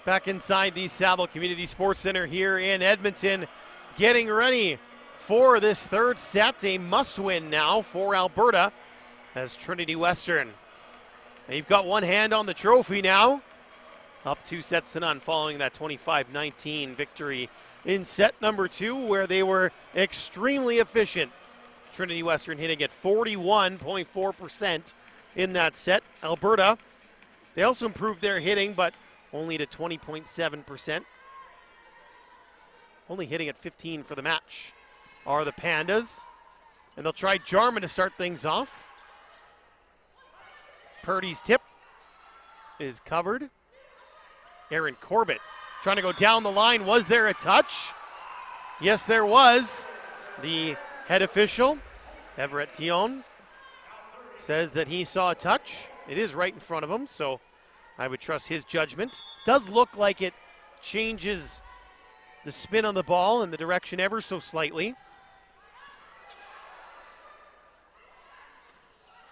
Back inside the Saville Community Sports Center here in Edmonton, getting ready for this third set. A must-win now for Alberta as Trinity Western. They've got one hand on the trophy now. Up 2-0 following that 25-19 victory in set number 2, where they were extremely efficient. Trinity Western hitting at 41.4% in that set. Alberta, they also improved their hitting, but only to 20.7%. Only hitting at 15 for the match are the Pandas. And they'll try Jarman to start things off. Purdy's tip is covered. Aaron Corbett trying to go down the line. Was there a touch? Yes, there was. The head official, Everett Thion, says that he saw a touch. It is right in front of him, so I would trust his judgment. Does look like it changes the spin on the ball and the direction ever so slightly.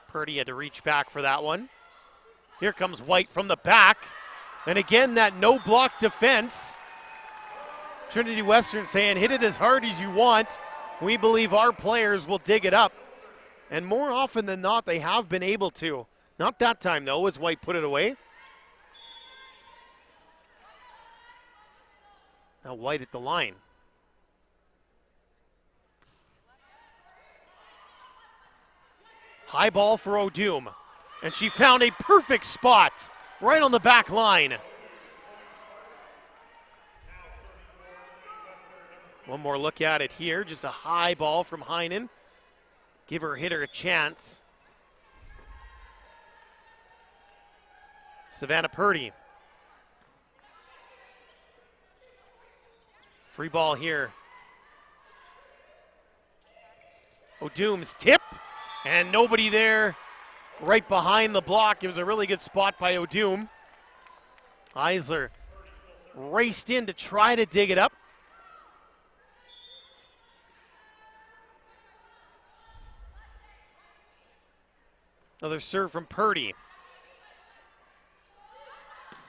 Purdy had to reach back for that one. Here comes White from the back. And again, that no block defense Trinity Western saying, hit it as hard as you want. We believe our players will dig it up. And more often than not, they have been able to. Not that time, though, as White put it away. Now White at the line. High ball for O'Doom. And she found a perfect spot right on the back line. One more look at it here. Just a high ball from Heinen. Give her hitter a chance. Savannah Purdy. Free ball here. O'Doom's tip. And nobody there right behind the block. It was a really good spot by O'Doom. Eisler raced in to try to dig it up. Another serve from Purdy.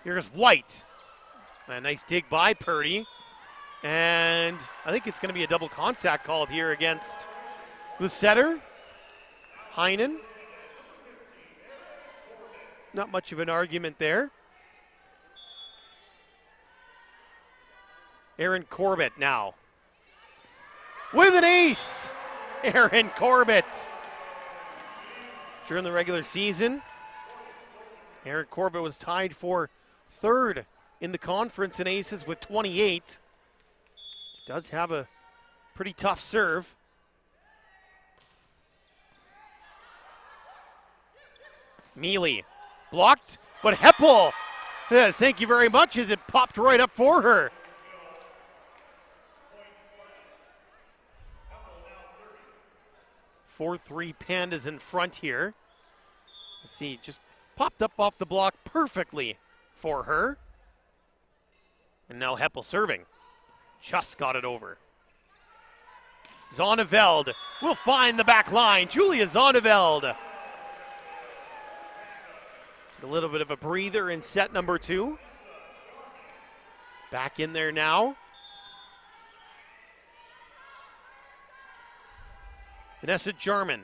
Here's White. A nice dig by Purdy. And I think it's going to be a double contact called here against the setter, Heinen. Not much of an argument there. Aaron Corbett now. With an ace! Aaron Corbett. During the regular season, Aaron Corbett was tied for third in the conference in aces with 28. She does have a pretty tough serve. Mealy blocked, but Heppel, yes, thank you very much, as it popped right up for her. Four-3 Pandas in front here. Let's see, just popped up off the block perfectly for her. And now Heppel serving. Just got it over. Zonneveld will find the back line. Julia Zonneveld. A little bit of a breather in set number 2. Back in there now. Vanessa Jarman.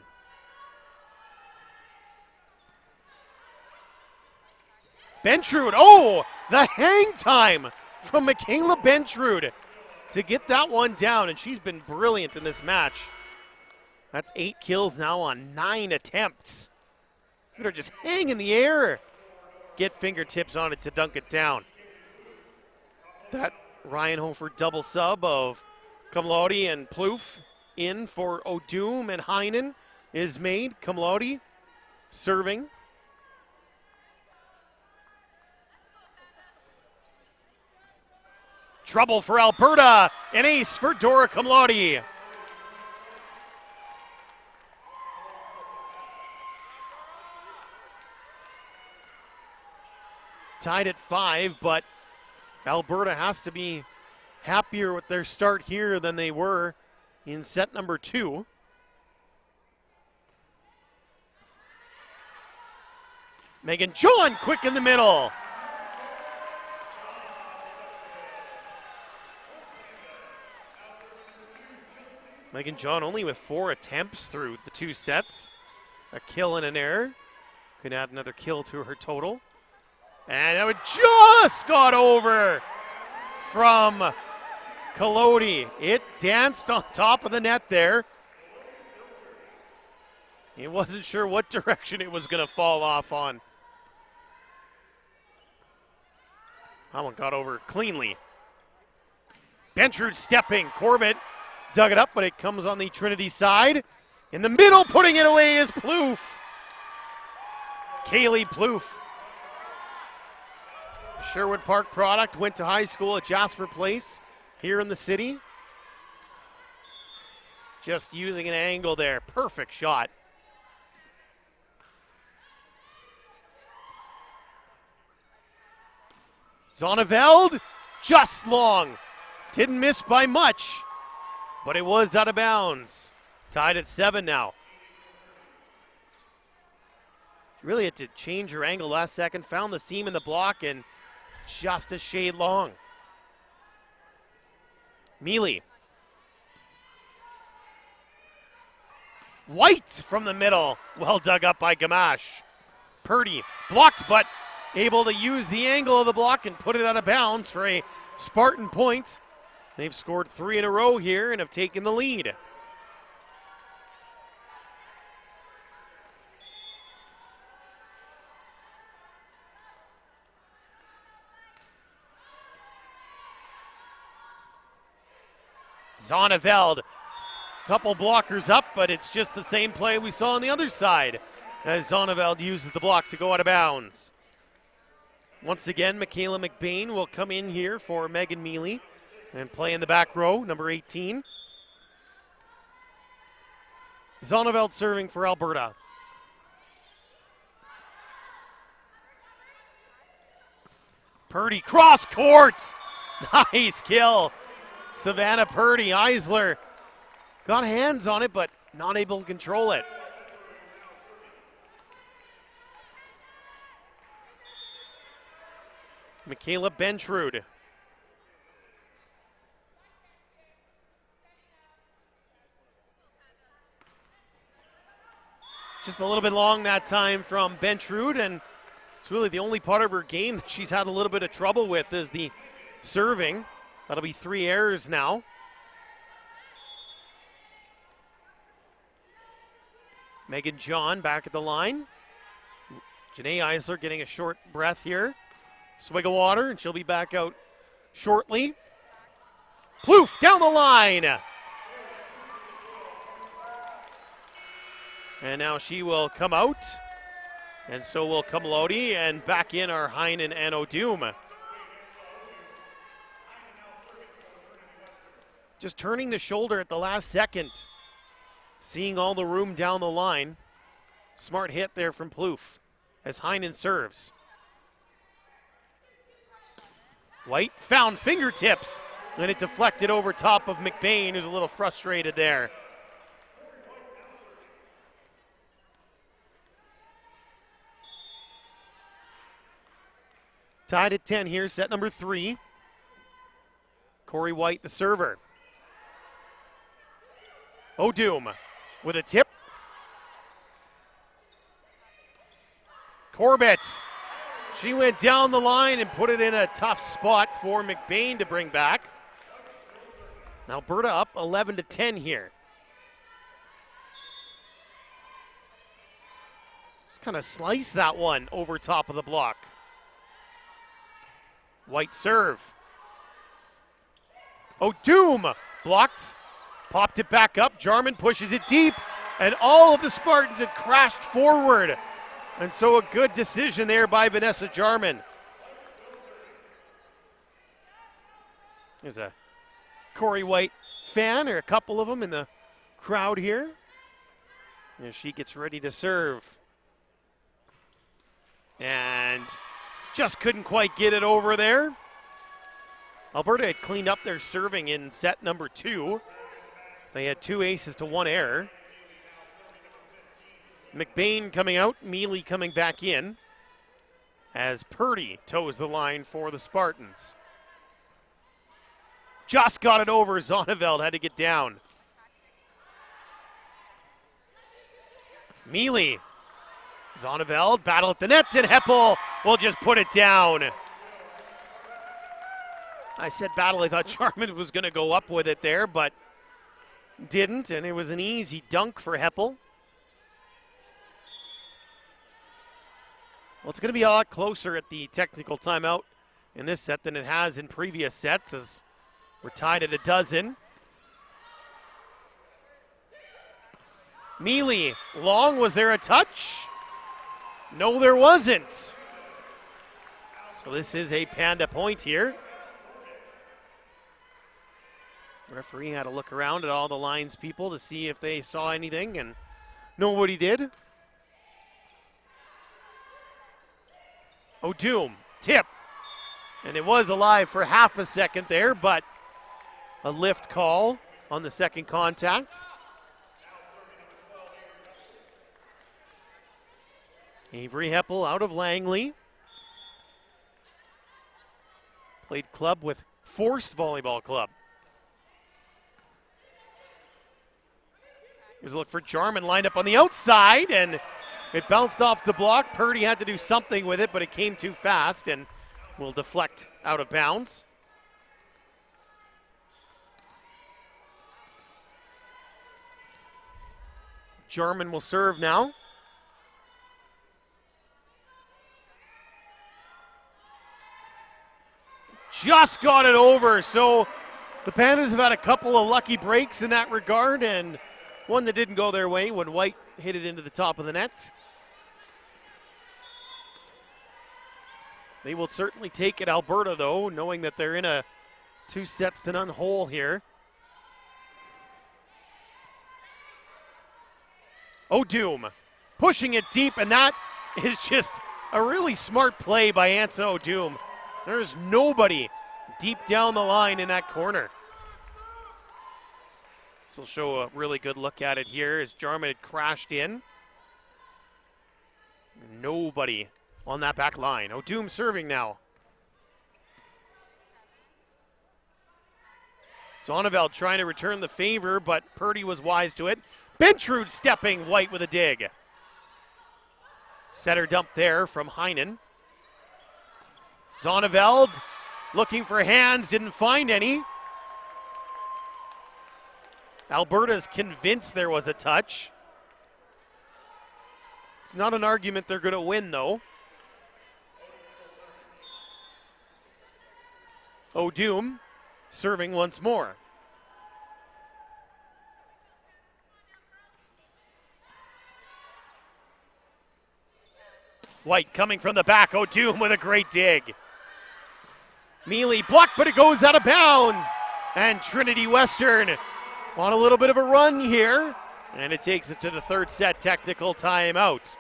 Bentrud, oh, the hang time from Michaela Bentrud to get that one down, and she's been brilliant in this match. That's 8 kills now on 9 attempts. Look at her just hang in the air. Get fingertips on it to dunk it down. That Ryan Hofer double sub of Cum Laude and Plouffe in for O'Doom and Heinen is made. Cum Laude serving. Trouble for Alberta. An ace for Dora Cum Laude. Tied at 5, but Alberta has to be happier with their start here than they were in set number 2. Megan John quick in the middle. Megan John only with 4 attempts through the 2 sets. A kill and an error. Could add another kill to her total. And that just got over from Collodi. It danced on top of the net there. He wasn't sure what direction it was going to fall off on. That one got over cleanly. Bentrud stepping. Corbett dug it up, but it comes on the Trinity side. In the middle, putting it away is Plouffe. Kaylee Plouffe. Sherwood Park product, went to high school at Jasper Place here in the city. Just using an angle there. Perfect shot. Zonneveld, just long. Didn't miss by much, but it was out of bounds. Tied at 7 now. She really had to change her angle last second. Found the seam in the block and just a shade long. Mealy. White from the middle. Well dug up by Gamache. Purdy blocked, but able to use the angle of the block and put it out of bounds for a Spartan point. They've scored 3 in a row here and have taken the lead. Zonneveld, couple blockers up, but it's just the same play we saw on the other side as Zonneveld uses the block to go out of bounds. Once again, Michaela McBain will come in here for Megan Mealy and play in the back row, number 18. Zonneveld serving for Alberta. Purdy cross court. Nice kill. Savannah Purdy. Eisler got hands on it, but not able to control it. Michaela Bentrud. Just a little bit long that time from Bentrud, and it's really the only part of her game that she's had a little bit of trouble with is the serving. That'll be 3 errors now. Megan John back at the line. Janae Eisler getting a short breath here. Swig of water, and she'll be back out shortly. Plouffe down the line. And now she will come out. And so will Kamlodi, and back in are Heinen and O'Doom. Just turning the shoulder at the last second. Seeing all the room down the line. Smart hit there from Plouffe as Heinen serves. White found fingertips, and it deflected over top of McBain, who's a little frustrated there. Tied at 10 here, set number 3. Corey White, the server. O'Doom with a tip. Corbett. She went down the line and put it in a tough spot for McBain to bring back. Alberta up 11-10 here. Just kind of slice that one over top of the block. White serve. O'Doom blocked. Popped it back up. Jarman pushes it deep. And all of the Spartans had crashed forward. And so a good decision there by Vanessa Jarman. There's a Corey White fan, or a couple of them in the crowd here. As she gets ready to serve. And just couldn't quite get it over there. Alberta had cleaned up their serving in set number 2. They had 2 aces to 1 error. McBain coming out, Mealy coming back in as Purdy toes the line for the Spartans. Just got it over. Zonneveld had to get down. Mealy. Zonneveld battle at the net, and Heppel will just put it down. I said battle. I thought Jarman was going to go up with it there, but didn't, and it was an easy dunk for Heppel. Well, it's going to be a lot closer at the technical timeout in this set than it has in previous sets, as we're tied at 12. Mealy, long, was there a touch? No, there wasn't. So this is a Panda point here. Referee had to look around at all the lines people to see if they saw anything, and nobody did. O'Doom, tip. And it was alive for half a second there, but a lift call on the second contact. Avery Heppel out of Langley. Played club with Force Volleyball Club. Here's a look for Jarman, lined up on the outside, and it bounced off the block. Purdy had to do something with it, but it came too fast and will deflect out of bounds. Jarman will serve now. Just got it over, so the Pandas have had a couple of lucky breaks in that regard, and one that didn't go their way when White hit it into the top of the net. They will certainly take it, Alberta, though, knowing that they're in a 2-0 hole here. O'Doom pushing it deep, and that is just a really smart play by Anson O'Doom. There's nobody deep down the line in that corner. This will show a really good look at it here as Jarman had crashed in. Nobody on that back line. O'Doom serving now. Zonneveld trying to return the favor, but Purdy was wise to it. Bentrud stepping, White with a dig. Setter dump there from Heinen. Zonneveld looking for hands, didn't find any. Alberta's convinced there was a touch. It's not an argument they're going to win, though. O'Doom serving once more. White coming from the back. O'Doom with a great dig. Mealy blocked, but it goes out of bounds. And Trinity Western on a little bit of a run here. And it takes it to the third set technical timeout.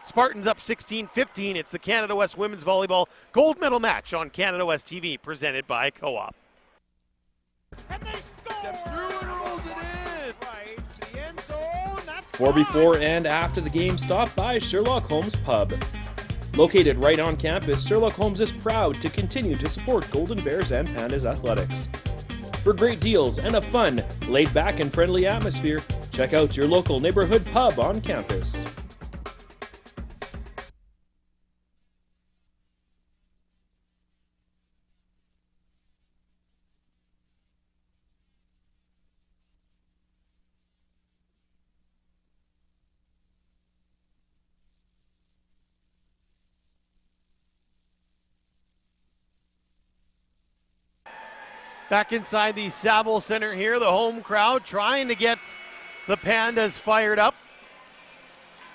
Spartans up 16-15. It's the Canada West Women's Volleyball Gold Medal match on Canada West TV, presented by Co-op. And they score! Steps through and rolls it in! Right to the end zone. That's For, before, and after the game, stop by Sherlock Holmes Pub. Located right on campus, Sherlock Holmes is proud to continue to support Golden Bears and Pandas athletics. For great deals and a fun, laid-back and friendly atmosphere, check out your local neighborhood pub on campus. Back inside the Saville Center here, the home crowd trying to get the Pandas fired up.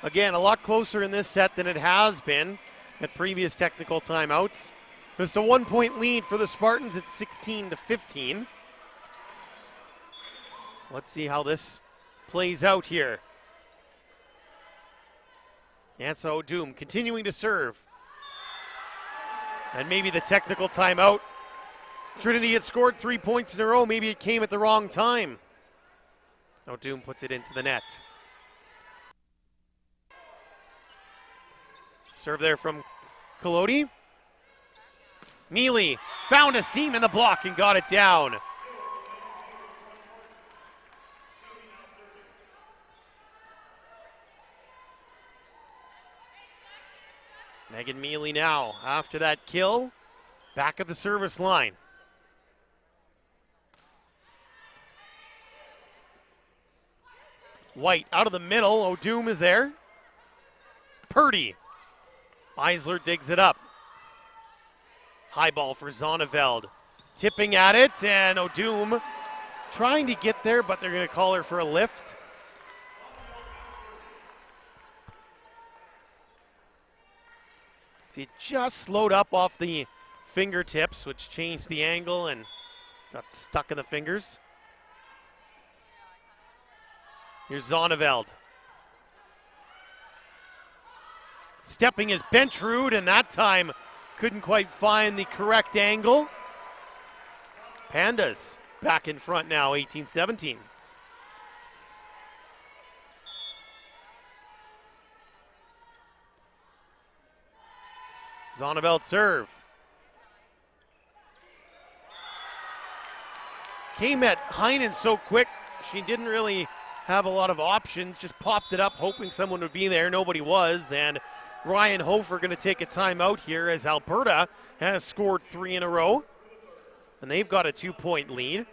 Again, a lot closer in this set than it has been at previous technical timeouts. Just a 1-point lead for the Spartans at 16-15. So let's see how this plays out here. Anson O'Doom continuing to serve. And maybe the technical timeout. Trinity had scored 3 points in a row. Maybe it came at the wrong time. O'Doom puts it into the net. Serve there from Colodi. Mealy found a seam in the block and got it down. Megan Mealy now, after that kill, back at the service line. White out of the middle. O'Doom is there. Purdy. Eisler digs it up. High ball for Zonneveld. Tipping at it, and O'Doom trying to get there, but they're going to call her for a lift. So it just slowed up off the fingertips, which changed the angle and got stuck in the fingers. Here's Zonneveld. Stepping is Bentrud, and that time couldn't quite find the correct angle. Pandas back in front now, 18-17. Zonneveld serve. Came at Heinen so quick, she didn't really have a lot of options. Just popped it up hoping someone would be there. Nobody was. And Ryan Hofer going to take a timeout here as Alberta has scored 3 in a row. And they've got a 2-point lead.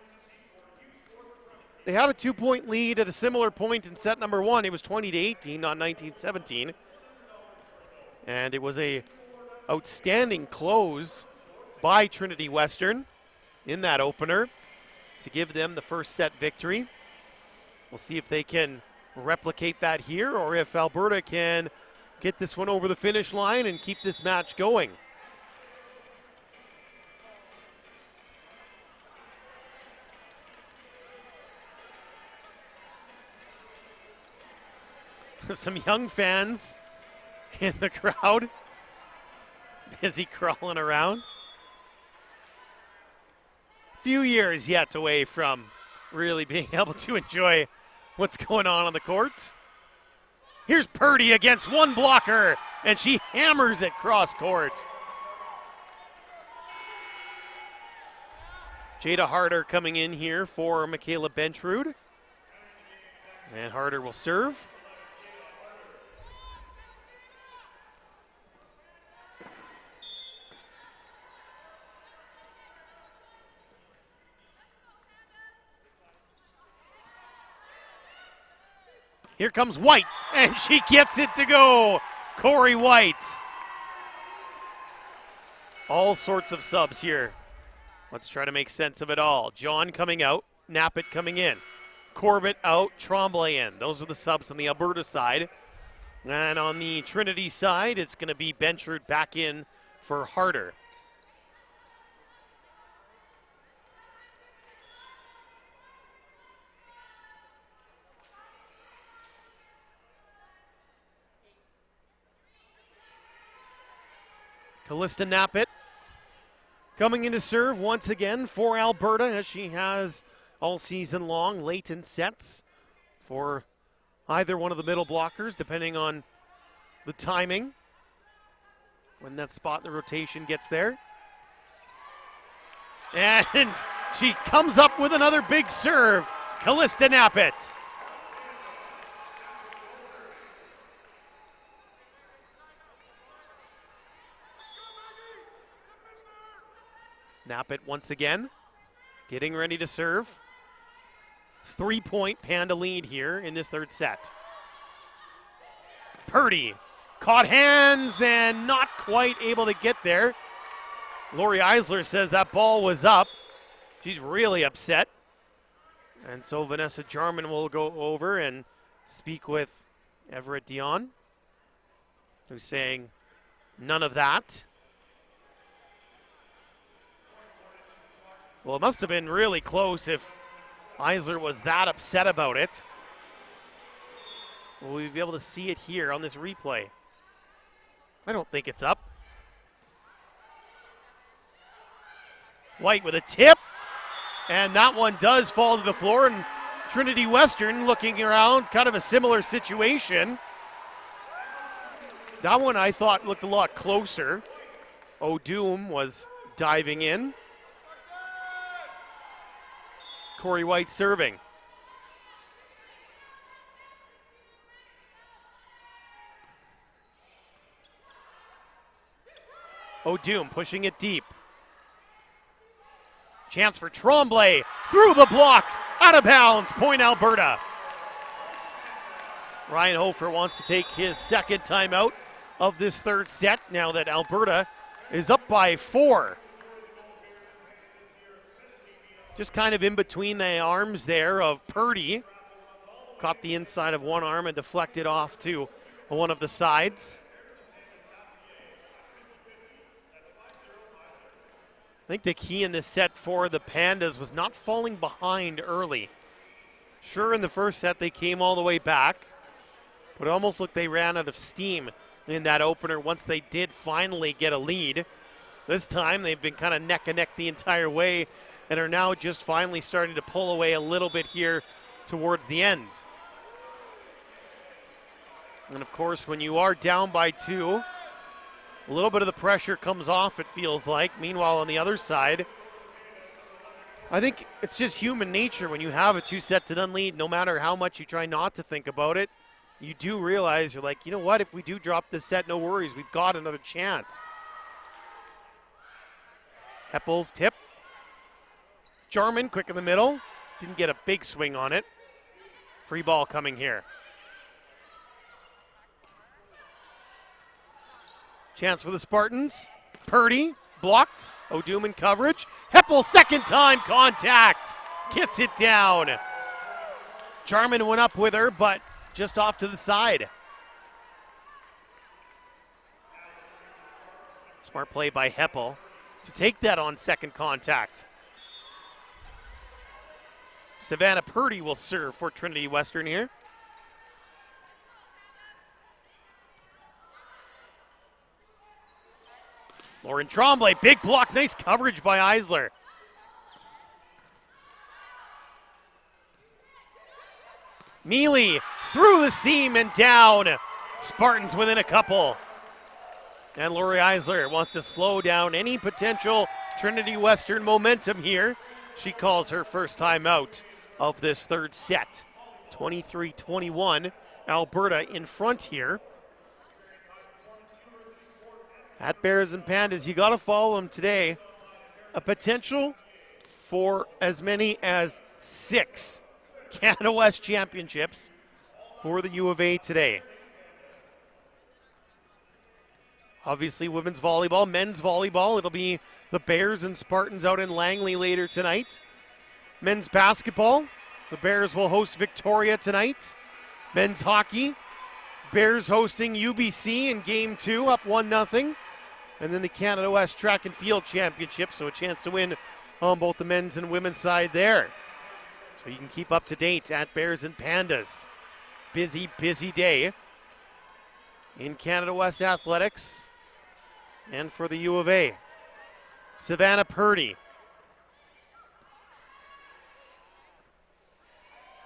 They had a 2-point lead at a similar point in set number 1. It was 20-18, not 19-17. And it was a outstanding close by Trinity Western in that opener to give them the first set victory. We'll see if they can replicate that here or if Alberta can get this one over the finish line and keep this match going. Some young fans in the crowd, busy crawling around. Few years yet away from really being able to enjoy what's going on the court. Here's Purdy against one blocker, and she hammers it cross court. Jada Harder coming in here for Michaela Bentrud. And Harder will serve. Here comes White, and she gets it to go. Corey White. All sorts of subs here. Let's try to make sense of it all. John coming out, Knappett coming in. Corbett out, Tremblay in. Those are the subs on the Alberta side. And on the Trinity side, it's going to be Benchard back in for Harder. Callista Knappett coming in to serve once again for Alberta, as she has all season long, late in sets for either one of the middle blockers, depending on the timing when that spot in the rotation gets there. And she comes up with another big serve, Callista Knappett. Knappett once again, getting ready to serve. 3-point Panda lead here in this third set. Purdy caught hands and not quite able to get there. Lori Eisler says that ball was up. She's really upset. And so Vanessa Jarman will go over and speak with Everett Dion, who's saying none of that. Well, it must have been really close if Eisler was that upset about it. Will we be able to see it here on this replay? I don't think it's up. White with a tip, and that one does fall to the floor, and Trinity Western looking around, kind of a similar situation. That one I thought looked a lot closer. O'Doom was diving in. Corey White serving. O'Doom pushing it deep. Chance for Tremblay through the block, out of bounds, point Alberta. Ryan Hofer wants to take his second timeout of this third set now that Alberta is up by 4. Just kind of in between the arms there of Purdy. Caught the inside of one arm and deflected off to one of the sides. I think the key in this set for the Pandas was not falling behind early. Sure, in the first set they came all the way back, but it almost looked they ran out of steam in that opener once they did finally get a lead. This time they've been kind of neck and neck the entire way and are now just finally starting to pull away a little bit here towards the end. And of course, when you are down by 2, a little bit of the pressure comes off, it feels like. Meanwhile, on the other side, I think it's just human nature when you have a 2-set-to-none lead, no matter how much you try not to think about it, you do realize you're like, you know what, if we do drop this set, no worries, we've got another chance. Heppel's tip. Jarman quick in the middle. Didn't get a big swing on it. Free ball coming here. Chance for the Spartans. Purdy blocked. O'Doom in coverage. Heppel second time contact. Gets it down. Jarman went up with her, but just off to the side. Smart play by Heppel to take that on second contact. Savannah Purdy will serve for Trinity Western here. Lauren Tremblay, big block, nice coverage by Eisler. Mealy through the seam and down. Spartans within a couple. And Lori Eisler wants to slow down any potential Trinity Western momentum here. She calls her first time out of this third set. 23-21, Alberta in front here. At Bears and Pandas, you got to follow them today. A potential for as many as 6 Canada West championships for the U of A today. Obviously, women's volleyball, men's volleyball. It'll be the Bears and Spartans out in Langley later tonight. Men's basketball, the Bears will host Victoria tonight. Men's hockey, Bears hosting UBC in Game 2, up 1-0. And then the Canada West Track and Field Championship, so a chance to win on both the men's and women's side there. So you can keep up to date at Bears and Pandas. Busy, busy day in Canada West Athletics and for the U of A. Savannah Purdy.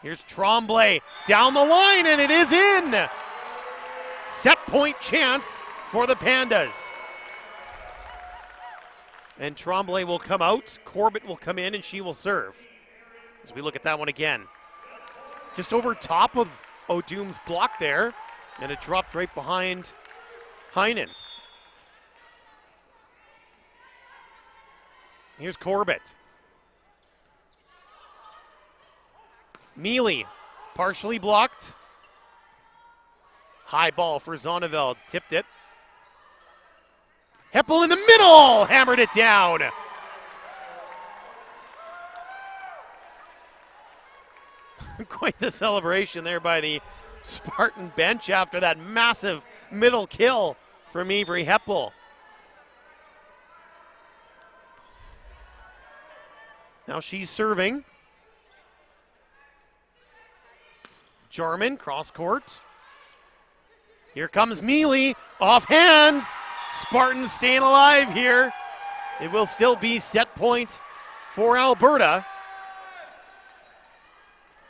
Here's Tremblay down the line, and it is in. Set point chance for the Pandas. And Tremblay will come out. Corbett will come in, and she will serve. As we look at that one again. Just over top of O'Doom's block there, and it dropped right behind Heinen. Here's Corbett. Mealy, partially blocked. High ball for Zonneveld, tipped it. Heppel in the middle, hammered it down. Quite the celebration there by the Spartan bench after that massive middle kill from Avery Heppel. Now she's serving. Jarman, cross court. Here comes Mealy, off hands. Spartans staying alive here. It will still be set point for Alberta.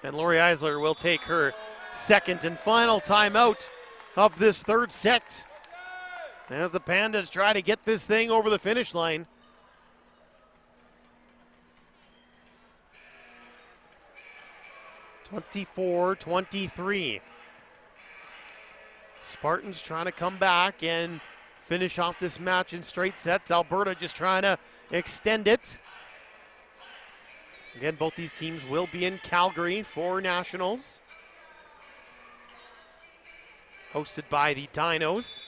And Lori Eisler will take her second and final timeout of this third set as the Pandas try to get this thing over the finish line. (24-23). Spartans trying to come back and finish off this match in straight sets. Alberta just trying to extend it. Again, both these teams will be in Calgary for Nationals. Hosted by the Dinos.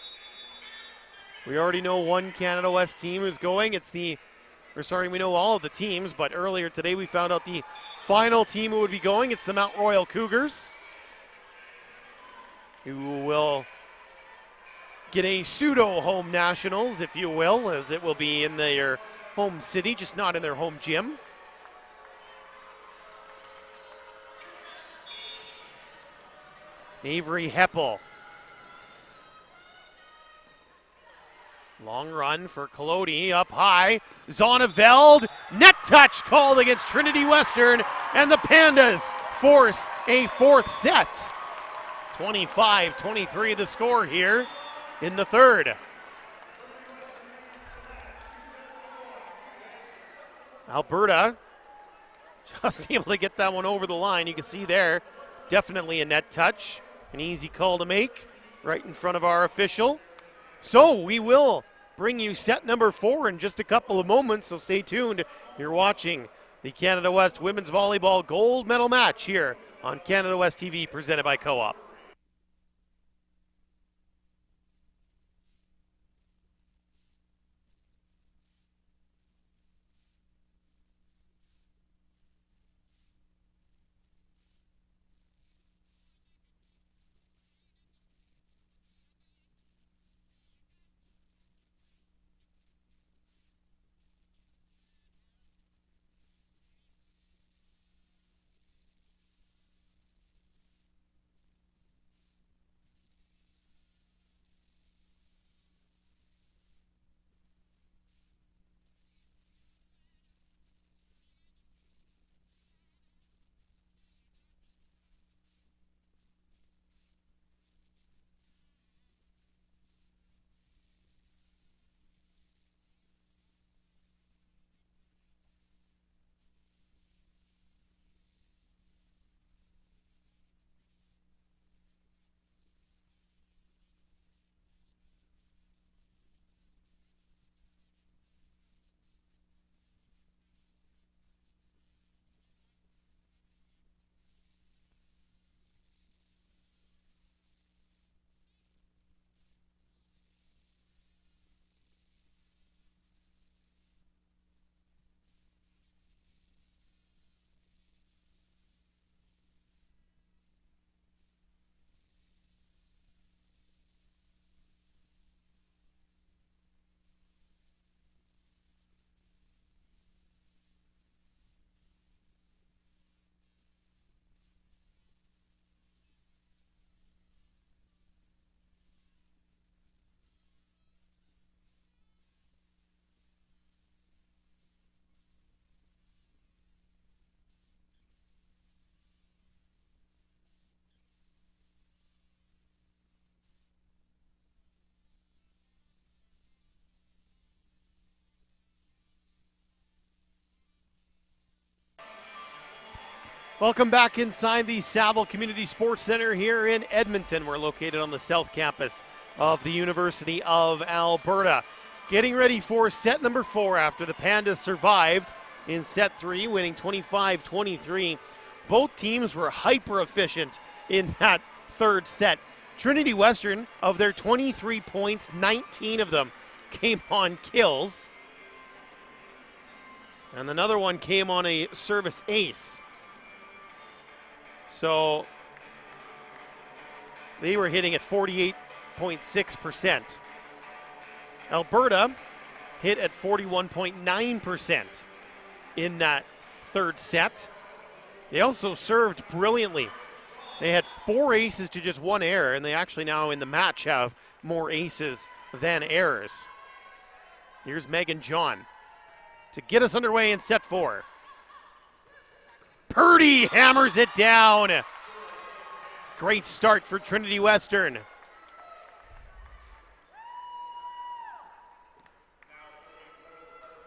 We already know one Canada West team is going. We know all of the teams, but earlier today we found out the final team who would be going. It's the Mount Royal Cougars, who will get a pseudo-home Nationals, if you will, as it will be in their home city, just not in their home gym. Avery Heppel. Long run for Collodi, up high. Zonneveld, net touch called against Trinity Western, and the Pandas force a fourth set. 25-23 the score here in the third. Alberta Just able to get that one over the line. You can see there, definitely a net touch. An easy call to make right in front of our official. So we will bring you set number 4 in just a couple of moments, so stay tuned. You're watching the Canada West Women's Volleyball Gold Medal match here on Canada West TV, presented by Co-op. Welcome back inside the Saville Community Sports Center here in Edmonton. We're located on the south campus of the University of Alberta. Getting ready for set number 4 after the Pandas survived in set 3, winning 25-23. Both teams were hyper efficient in that third set. Trinity Western, of their 23 points, 19 of them came on kills. And another one came on a service ace. So they were hitting at 48.6%. Alberta hit at 41.9% in that third set. They also served brilliantly. They had 4 aces to just 1 error, and they actually now in the match have more aces than errors. Here's Megan John to get us underway in set 4. Purdy hammers it down. Great start for Trinity Western.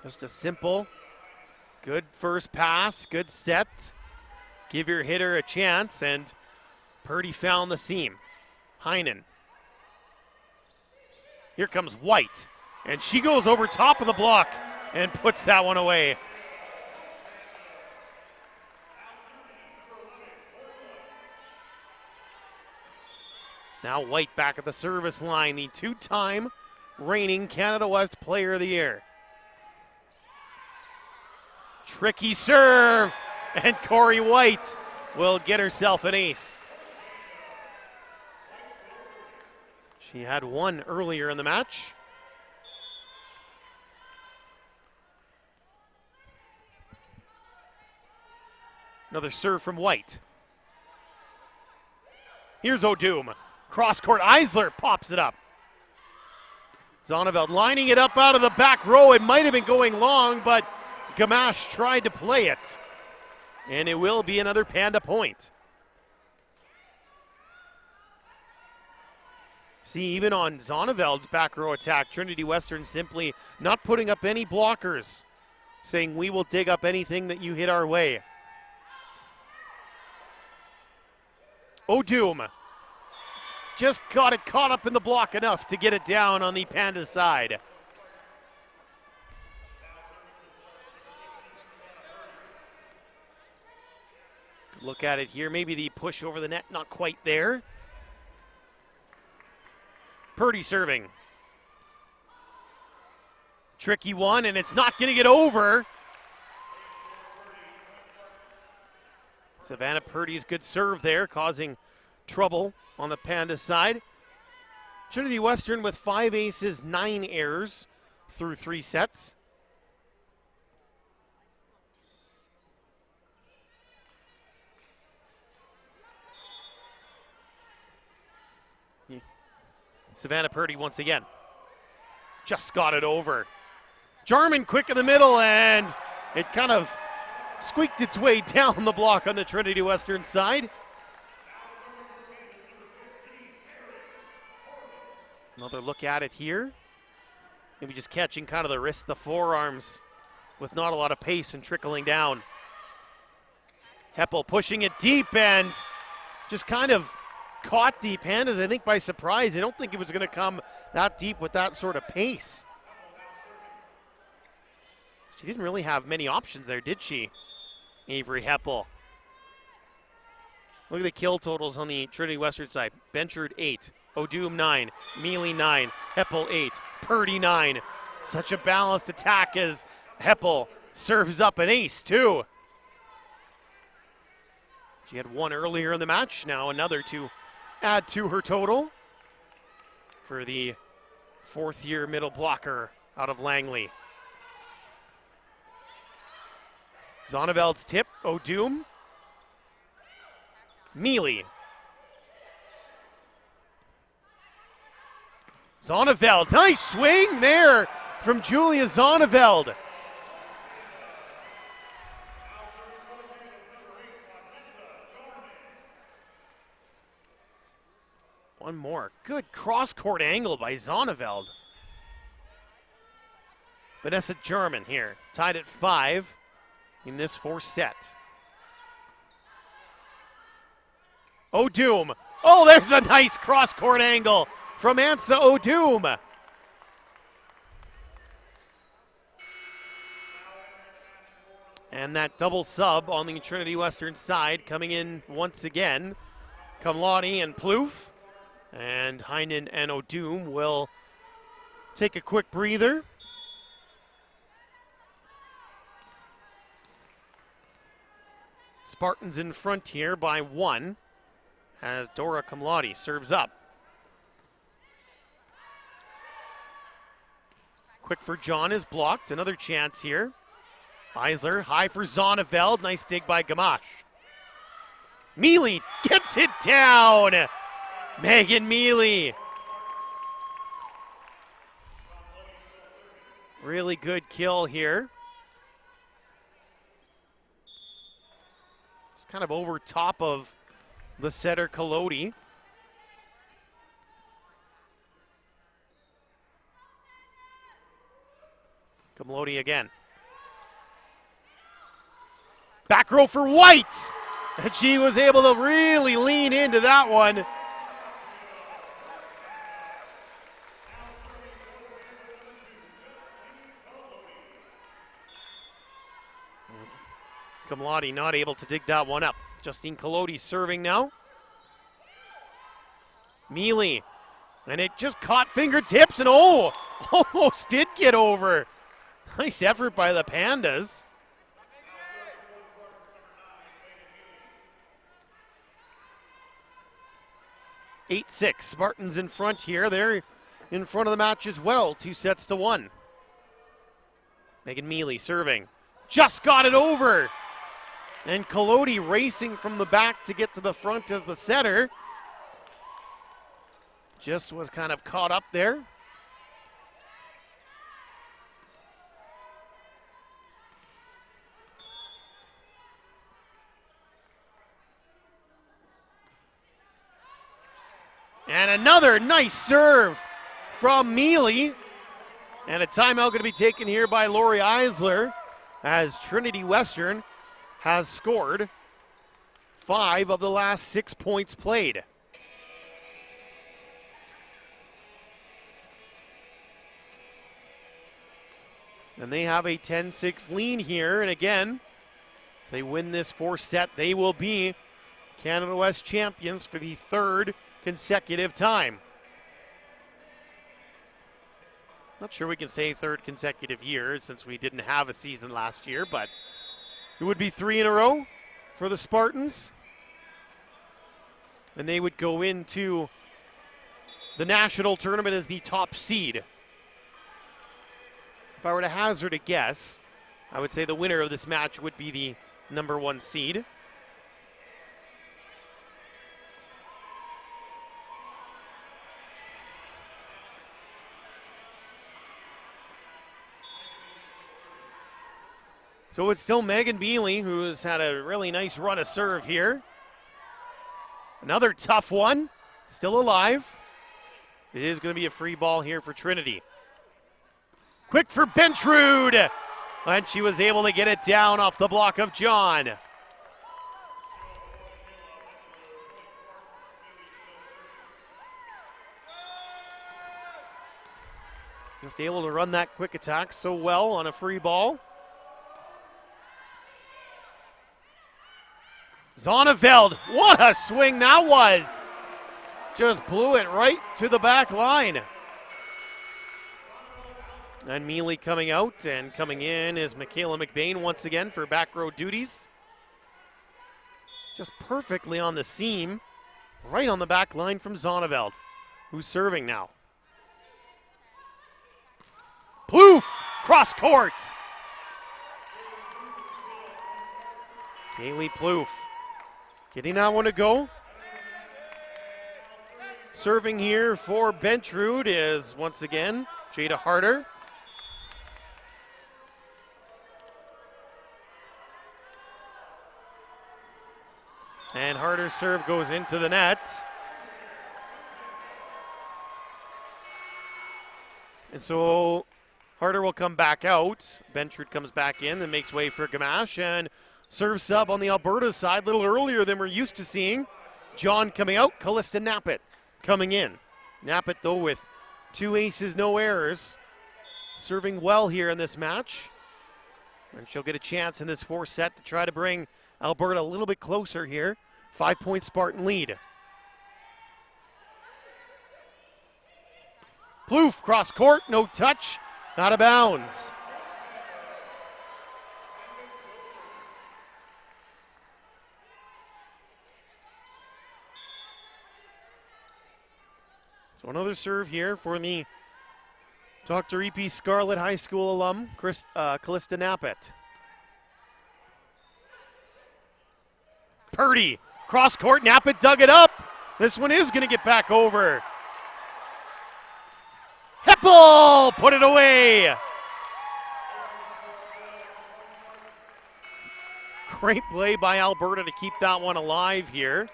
Just a simple, good first pass, good set. Give your hitter a chance, and Purdy found the seam. Heinen. Here comes White, and she goes over top of the block and puts that one away. Now White back at the service line, the 2-time reigning Canada West Player of the Year. Tricky serve, and Corey White will get herself an ace. She had 1 earlier in the match. Another serve from White. Here's O'Doom. Cross court, Eisler pops it up. Zonneveld lining it up out of the back row. It might have been going long, but Gamache tried to play it. And it will be another Panda point. See, even on Zonneveld's back row attack, Trinity Western simply not putting up any blockers, saying we will dig up anything that you hit our way. O'Doom just got it caught up in the block enough to get it down on the Pandas side. Look at it here. Maybe the push over the net, not quite there. Purdy serving. Tricky one, and it's not going to get over. Savannah Purdy's good serve there, causing trouble on the Pandas side. Trinity Western with 5 aces, 9 errors through 3 sets. Savannah Purdy once again. Just got it over. Jarman quick in the middle, and it kind of squeaked its way down the block on the Trinity Western side. Another look at it here. Maybe just catching kind of the wrist, the forearms with not a lot of pace and trickling down. Heppel pushing it deep and just kind of caught the Pandas, I think, by surprise. I don't think it was going to come that deep with that sort of pace. She didn't really have many options there, did she? Avery Heppel. Look at the kill totals on the Trinity Western side. Benchard 8, O'Doom 9, Mealy 9, Heppel 8, Purdy 9. Such a balanced attack as Heppel serves up an ace too. She had one earlier in the match, now another to add to her total for the 4th-year middle blocker out of Langley. Zonneveld's tip, O'Doom. Mealy. Zonneveld, nice swing there from Julia Zonneveld. One more. Good cross-court angle by Zonneveld. Vanessa Jarman here, tied at 5 in this 4th set. O'Doom. Oh, there's a nice cross-court angle from Ansa O'Doom. And that double sub on the Trinity Western side coming in once again. Kamlani and Plouffe. And Heinen and O'Doom will take a quick breather. Spartans in front here by 1 as Dora Kamlani serves up. Quick for John is blocked. Another chance here. Eisler high for Zonneveld. Nice dig by Gamache. Mealy gets it down. Megan Mealy. Really good kill here. It's kind of over top of the setter Colodi. Kamlodi again. Back row for White. And she was able to really lean into that one. Kamladi not able to dig that one up. Justine Colodi serving now. Mealy. And it just caught fingertips and almost did get over. Nice effort by the Pandas. Eight 6. Spartans in front here. They're in front of the match as well. 2 sets to 1. Megan Mealy serving. Just got it over. And Colodi racing from the back to get to the front as the setter. Just was kind of caught up there. And another nice serve from Mealy. And a timeout going to be taken here by Lori Eisler as Trinity Western has scored 5 of the last 6 points played. And they have a 10-6 lead here. And again, if they win this 4th set, they will be Canada West champions for the 3rd consecutive time. Not sure we can say 3rd consecutive year since we didn't have a season last year, but it would be 3 in a row for the Spartans. And they would go into the national tournament as the top seed. If I were to hazard a guess, I would say the winner of this match would be the number 1 seed. So it's still Megan Bealey, who's had a really nice run of serve here. Another tough one, still alive. It is going to be a free ball here for Trinity. Quick for Bentrud, and she was able to get it down off the block of John. Just able to run that quick attack so well on a free ball. Zonneveld, what a swing that was. Just blew it right to the back line. And Mealy coming out, and coming in is Michaela McBain once again for back row duties. Just perfectly on the seam, right on the back line from Zonneveld, who's serving now. Plouffe, cross court. Kaylee Plouffe getting that one to go. Serving here for Bentrud is once again Jada Harder. And Harder's serve goes into the net. And so Harder will come back out. Bentrud comes back in and makes way for Gamache. And serve sub on the Alberta side a little earlier than we're used to seeing. John coming out, Callista Knappett coming in. Knappett, though, with 2 aces, no errors. Serving well here in this match. And she'll get a chance in this 4th set to try to bring Alberta a little bit closer here. 5-point Spartan lead. Plouffe, cross court, no touch, out of bounds. So another serve here for the Dr. E.P. Scarlett High School alum, Callista Knappett. Purdy, cross court, Knappett dug it up. This one is going to get back over. Heppel, put it away. Great play by Alberta to keep that one alive here.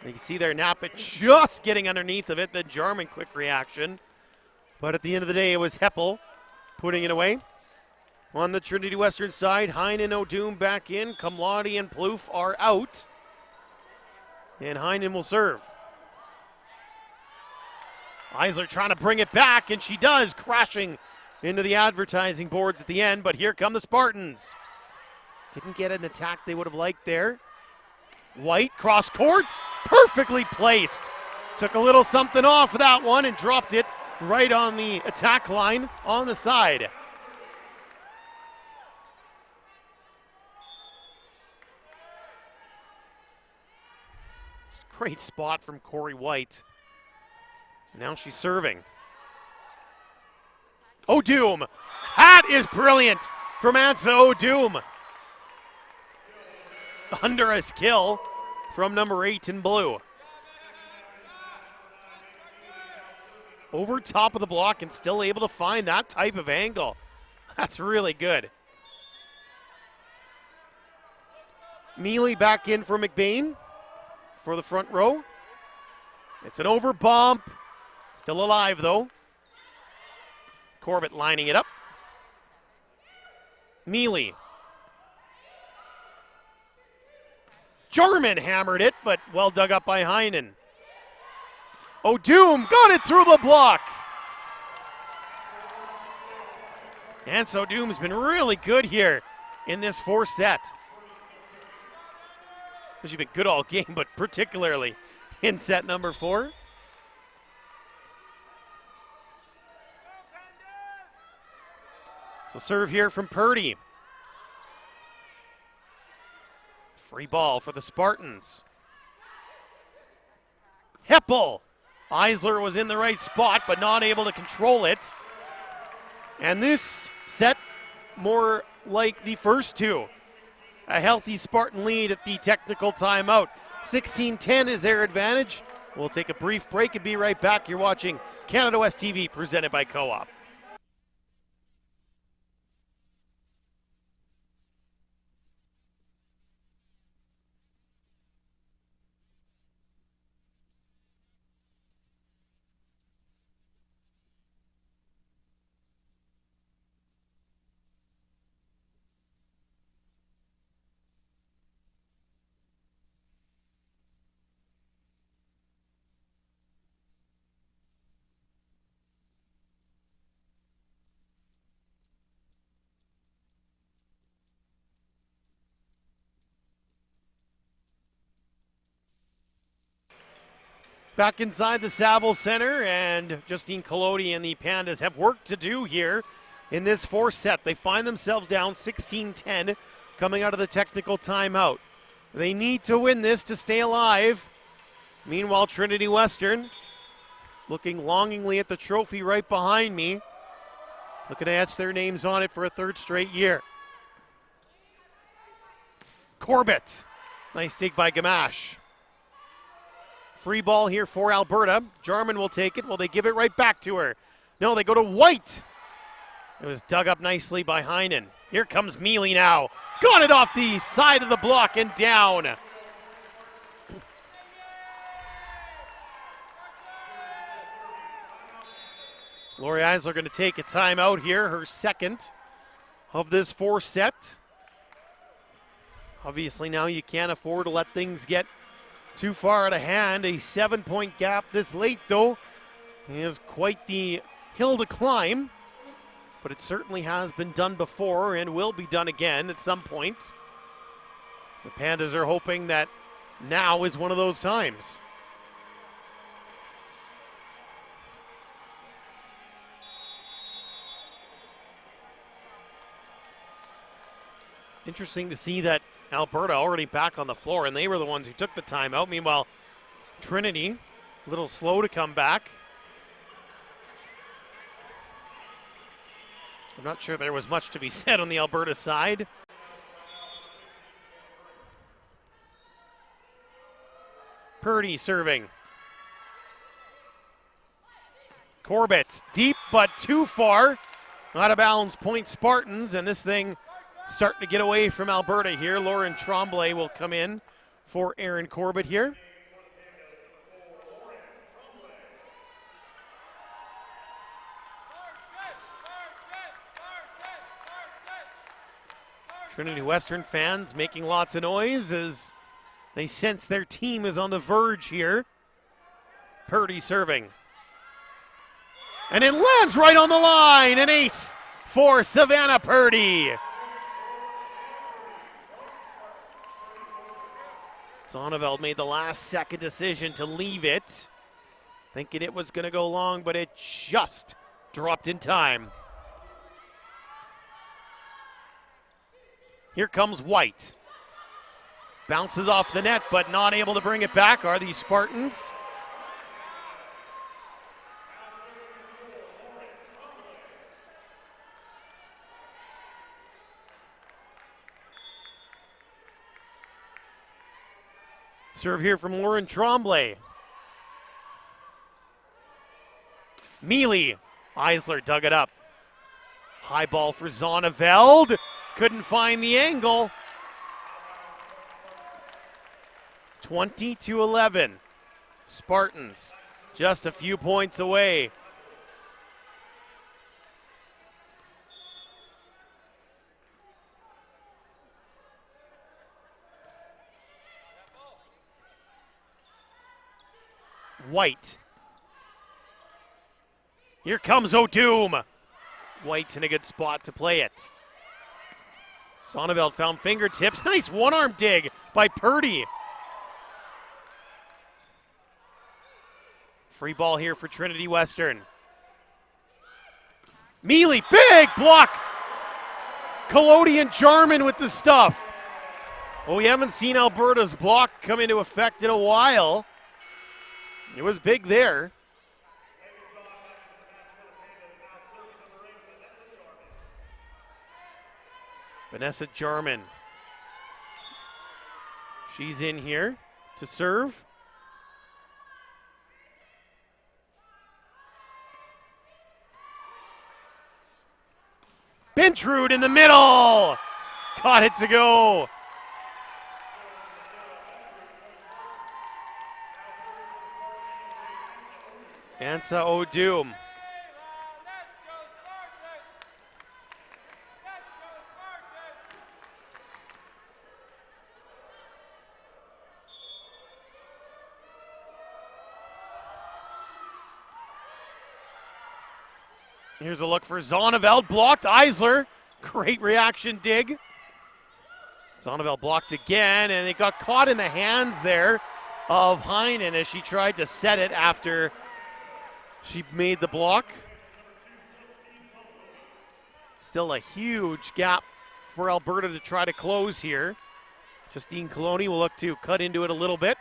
You can see there Knappett just getting underneath of it, then Jarman quick reaction. But at the end of the day, it was Heppel putting it away. On the Trinity Western side, Heinen, O'Doom back in. Kamladi and Plouffe are out. And Heinen will serve. Eisler trying to bring it back, and she does, crashing into the advertising boards at the end. But here come the Spartans. Didn't get an attack they would have liked there. White, cross court, perfectly placed. Took a little something off of that one and dropped it right on the attack line on the side. Great spot from Corey White. Now she's serving. O'Doom. That is brilliant from Ansa O'Doom. Thunderous kill from number 8 in blue. Over top of the block and still able to find that type of angle. That's really good. Mealy back in for McBain for the front row. It's an over bump. Still alive though. Corbett lining it up. Mealy. Jarman hammered it, but well dug up by Heinen. O'Doom got it through the block. And so O'Doom's been really good here in this fourth set. She's been good all game, but particularly in set number 4. So serve here from Purdy. Free ball for the Spartans. Heppel. Eisler was in the right spot, but not able to control it. And this set, more like the first two. A healthy Spartan lead at the technical timeout. 16-10 is their advantage. We'll take a brief break and be right back. You're watching Canada West TV, presented by Co-op. Back inside the Saville Center, and Justine Collodi and the Pandas have work to do here in this fourth set. They find themselves down 16-10 coming out of the technical timeout. They need to win this to stay alive. Meanwhile, Trinity Western looking longingly at the trophy right behind me, looking to etch their names on it for a third straight year. Corbett, nice dig by Gamache. Free ball here for Alberta. Jarman will take it. Will they give it right back to her? No, they go to White. It was dug up nicely by Heinen. Here comes Mealy now. Got it off the side of the block and down. Lori Eisler going to take a timeout here, her second of this fourth set. Obviously now you can't afford to let things get too far out of hand. A 7-point gap this late, though, is quite the hill to climb. But it certainly has been done before and will be done again at some point. The Pandas are hoping that now is one of those times. Interesting to see that Alberta already back on the floor, and they were the ones who took the timeout. Meanwhile, Trinity, a little slow to come back. I'm not sure there was much to be said on the Alberta side. Purdy serving. Corbett, deep but too far. Out of bounds, point Spartans, and this thing starting to get away from Alberta here. Lauren Tremblay will come in for Aaron Corbett here. Trinity Western fans making lots of noise as they sense their team is on the verge here. Purdy serving. And it lands right on the line. An ace for Savannah Purdy. Zonneveld made the last second decision to leave it, thinking it was going to go long, but it just dropped in time. Here comes White. Bounces off the net, but not able to bring it back are these Spartans. Serve here from Lauren Tremblay. Mealy. Eisler dug it up. High ball for Zonneveld. Couldn't find the angle. 20-11. Spartans just a few points away. White. Here comes O'Doom. White's in a good spot to play it. Sonneveld found fingertips. Nice one-arm dig by Purdy. Free ball here for Trinity Western. Mealy, big block. Collodian Jarman with the stuff. Well, we haven't seen Alberta's block come into effect in a while. It was big there. Vanessa Jarman. She's in here to serve. Bentrude in the middle. Got it to go. Ansa O'Doom. Here's a look for Zonneveld, blocked. Eisler, great reaction dig. Zonneveld blocked again, and it got caught in the hands there of Heinen as she tried to set it after she made the block. Still a huge gap for Alberta to try to close here. Justine Coloni will look to cut into it a little bit.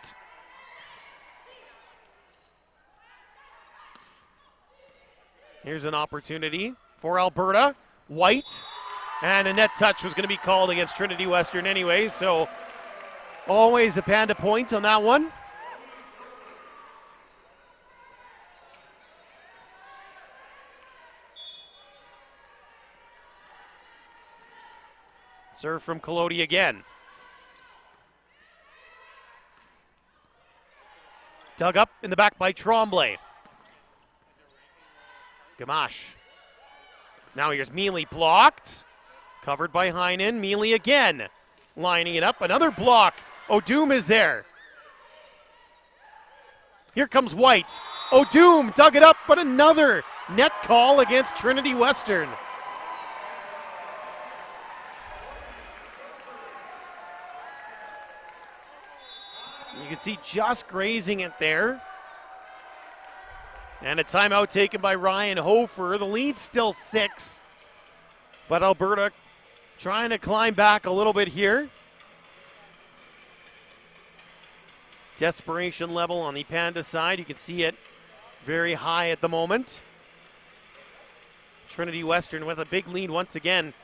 Here's an opportunity for Alberta. White, and a net touch was going to be called against Trinity Western anyway, so always a Panda point on that one. Serve from Collodi again. Dug up in the back by Tremblay. Gamache. Now here's Mealy blocked. Covered by Heinen. Mealy again. Lining it up. Another block. O'Doom is there. Here comes White. O'Doom dug it up, but another net call against Trinity Western. You can see just grazing it there. And a timeout taken by Ryan Hofer. The lead's still 6, but Alberta trying to climb back a little bit here. Desperation level on the Panda side. You can see it very high at the moment. Trinity Western with a big lead once again.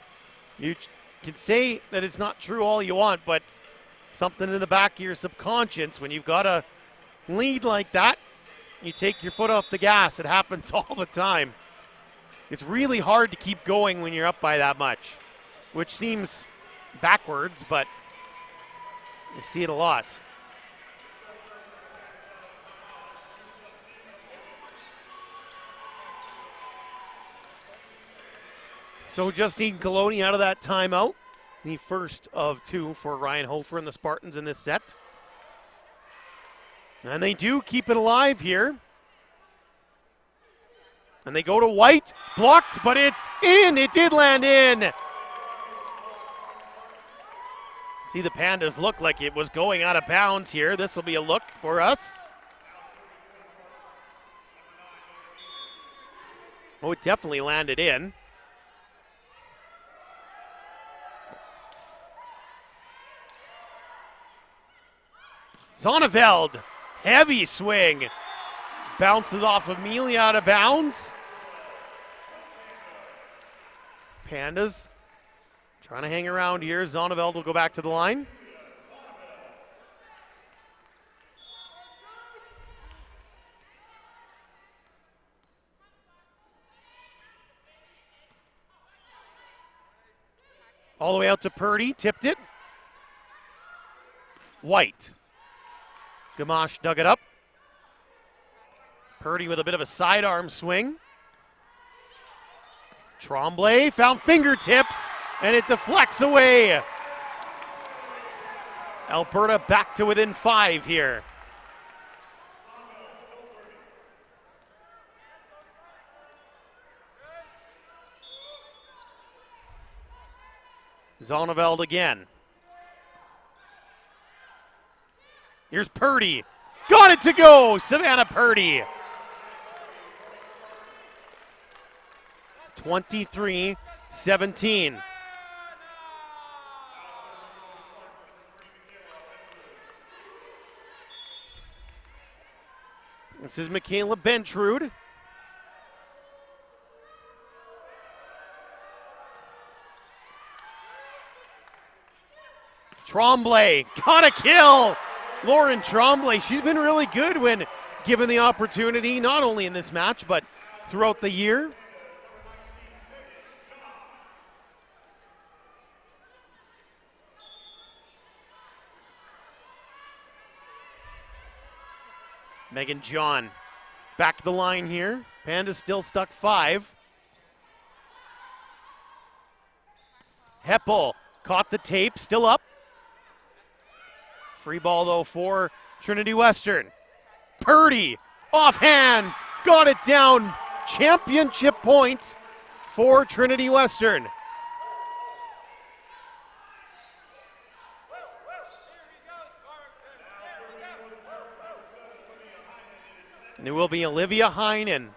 You can say that it's not true all you want, but something in the back of your subconscious when you've got a lead like that, you take your foot off the gas. It happens all the time. It's really hard to keep going when you're up by that much, which seems backwards, but you see it a lot. So Justine Coloni out of that timeout. The first of 2 for Ryan Hofer and the Spartans in this set. And they do keep it alive here. And they go to White. Blocked, but it's in. It did land in. See, the Pandas look like it was going out of bounds here. This will be a look for us. Oh, it definitely landed in. Zonneveld. Heavy swing. Bounces off of Mealy out of bounds. Pandas trying to hang around here. Zonneveld will go back to the line. All the way out to Purdy. Tipped it. White. Gamache dug it up. Purdy with a bit of a sidearm swing. Tremblay found fingertips, and it deflects away. Alberta back to within 5 here. Zonneveld again. Here's Purdy. Got it to go, Savannah Purdy. 23-17. This is Michaela Bentrud. Tremblay got a kill. Lauren Tremblay, she's been really good when given the opportunity, not only in this match, but throughout the year. Megan John back to the line here. Panda's still stuck 5. Heppel caught the tape, still up. Free ball though for Trinity Western. Purdy off hands, got it down. Championship point for Trinity Western. And it will be Olivia Heinen,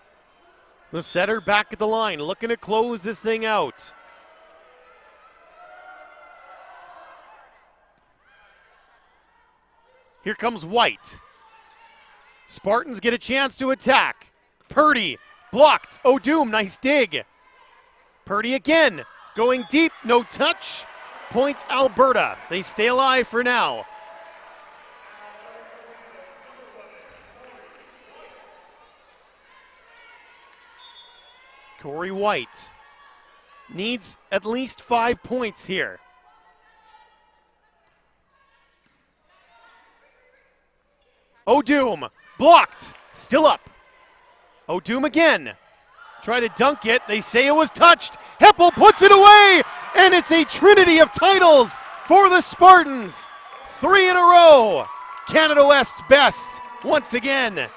the setter, back at the line, looking to close this thing out. Here comes White. Spartans get a chance to attack. Purdy blocked. O'Doom, nice dig. Purdy again, going deep, no touch. Point Alberta. They stay alive for now. Corey White needs at least 5 points here. O'Doom blocked, still up. O'Doom again. Try to dunk it. They say it was touched. Heppel puts it away, and it's a trinity of titles for the Spartans. 3 in a row. Canada West best once again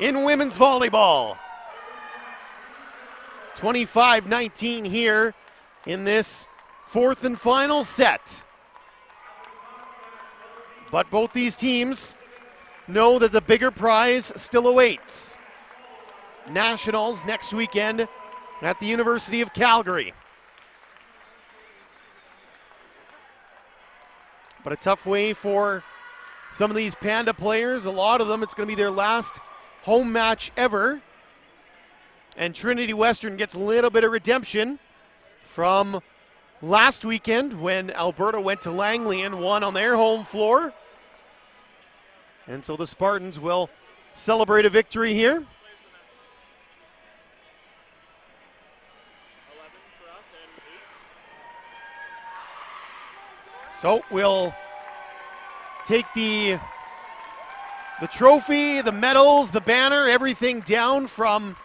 in women's volleyball. 25-19 here in this 4th and final set. But both these teams know that the bigger prize still awaits. Nationals next weekend at the University of Calgary. But a tough way for some of these Panda players. A lot of them, it's going to be their last home match ever. And Trinity Western gets a little bit of redemption from last weekend when Alberta went to Langley and won on their home floor. And so the Spartans will celebrate a victory here. So we'll take the trophy, the medals, the banner, everything down from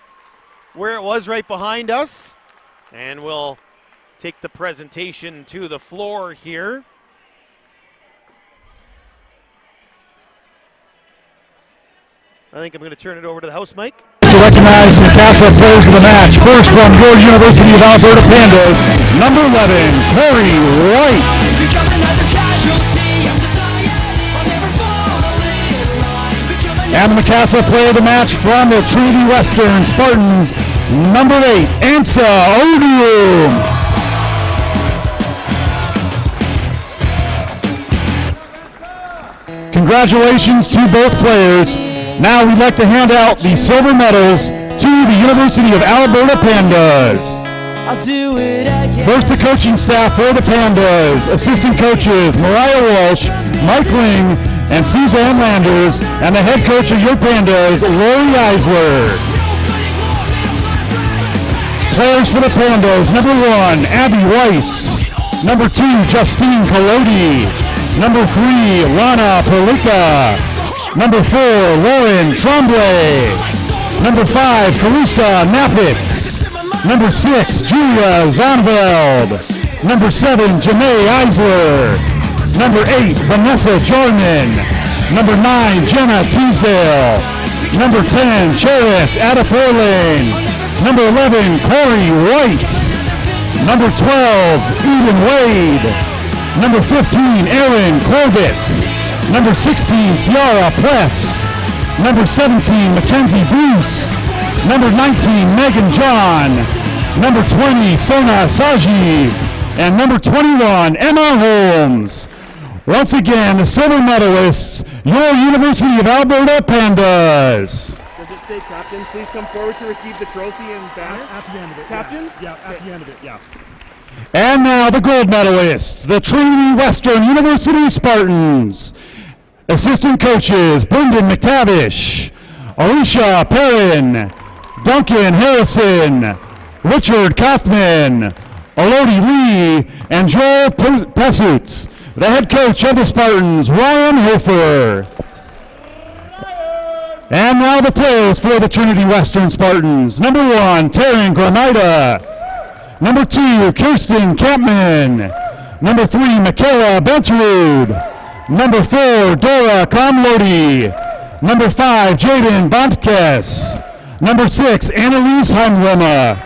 where it was right behind us. And we'll take the presentation to the floor here. I think I'm going to turn it over to the house mic. To recognize the Casa players of the match. First from your University of Alberta Pandas, number 11, Corey White. And the Casa player of the match from the Trinity Western Spartans, number 8, Ansa O'Doom. Congratulations to both players. Now we'd like to hand out the silver medals to the University of Alberta Pandas. First, the coaching staff for the Pandas. Assistant coaches Mariah Walsh, Mike Ling, and Suzanne Landers. And the head coach of your Pandas, Lori Eisler. Players for the Pandas, number 1, Abby Weiss. Number 2, Justine Colodi. Number 3, Lana Pelika. Number 4, Lauren Tremblay. Number 5, Karusta Nappitz. Number 6, Julia Zonveld. Number 7, Janae Eisler. Number 8, Vanessa Jarman. Number 9, Jenna Teasdale. Number 10, Cheris Adaforlane. Number 11, Corey White. Number 12, Eden Wade. Number 15, Aaron Corbett. Number 16, Ciara Pless. Number 17, Mackenzie Bruce. Number 19, Megan John. Number 20, Sona Sajiv. And number 21, Emma Holmes. Once again, the silver medalists, your University of Alberta Pandas. Does it say captains, please come forward to receive the trophy and banner? At the end of it. Captains? Yeah, at the end of it, yeah. And now the gold medalists, the Trinity Western University Spartans. Assistant coaches, Brendan McTavish, Alicia Perrin, Duncan Harrison, Richard Kaufman, Elodie Lee, and Joel Pesutz. The head coach of the Spartans, Ryan Hofer. And now the players for the Trinity Western Spartans. Number 1, Taryn Granida. Number 2, Kirsten Campman. Number 3, Michaela Benserud. Number 4, Dora Comlodi. Number 5, Jaden Bontkes. Number 6, Annalise Heimlema.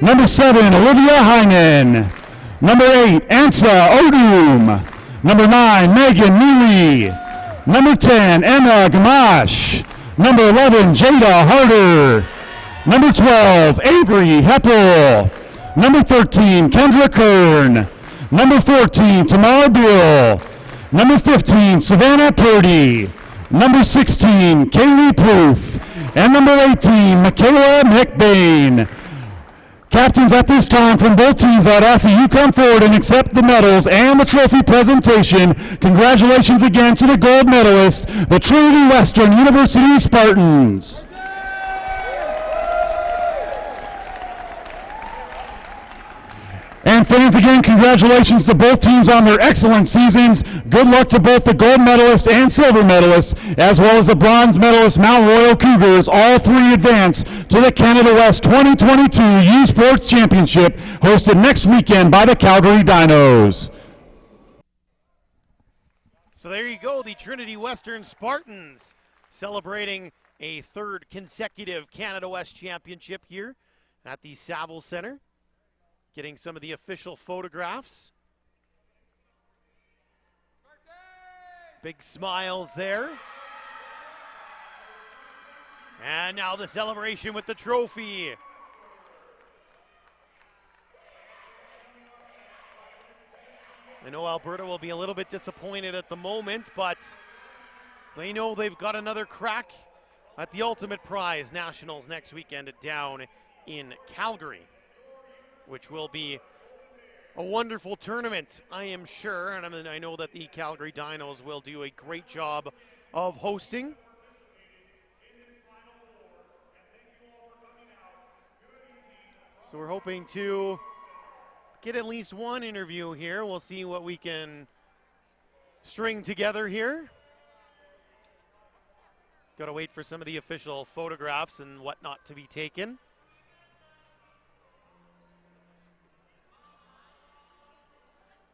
Number 7, Olivia Heinen. Number 8, Ansa Odum. Number 9, Megan Neely. Number 10, Emma Gamash. Number 11, Jada Harder. Number 12, Avery Heppel. Number 13, Kendra Kern. Number 14, Tamara Bill. Number 15, Savannah Purdy. Number 16, Kaylee Proof. And number 18, Michaela McBain. Captains, at this time from both teams, I'd ask that you come forward and accept the medals and the trophy presentation. Congratulations again to the gold medalists, the Trinity Western University Spartans. And fans, again, congratulations to both teams on their excellent seasons. Good luck to both the gold medalist and silver medalist, as well as the bronze medalist Mount Royal Cougars. All three advance to the Canada West 2022 U Sports Championship, hosted next weekend by the Calgary Dinos. So there you go, the Trinity Western Spartans celebrating a third consecutive Canada West Championship here at the Saville Centre. Getting some of the official photographs. Big smiles there. And now the celebration with the trophy. I know Alberta will be a little bit disappointed at the moment, but they know they've got another crack at the ultimate prize nationals next weekend down in Calgary, which will be a wonderful tournament, I am sure. And I know that the Calgary Dinos will do a great job of hosting. So we're hoping to get at least one interview here. We'll see what we can string together here. Got to wait for some of the official photographs and whatnot to be taken.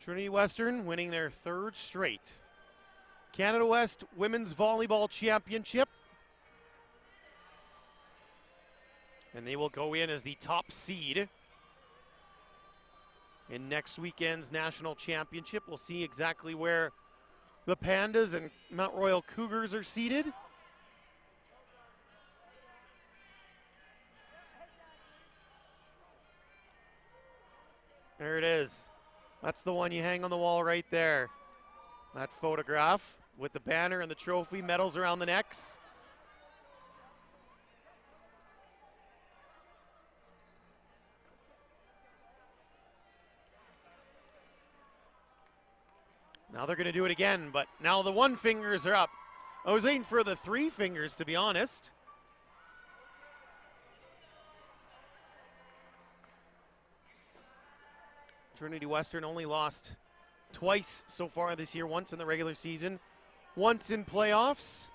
Trinity Western winning their third straight Canada West Women's Volleyball Championship. And they will go in as the top seed in next weekend's national championship. We'll see exactly where the Pandas and Mount Royal Cougars are seated. There it is. That's the one you hang on the wall right there. That photograph with the banner and the trophy, medals around the necks. Now they're going to do it again, but now the one fingers are up. I was waiting for the three fingers, to be honest. Trinity Western only lost twice so far this year, once in the regular season, once in playoffs.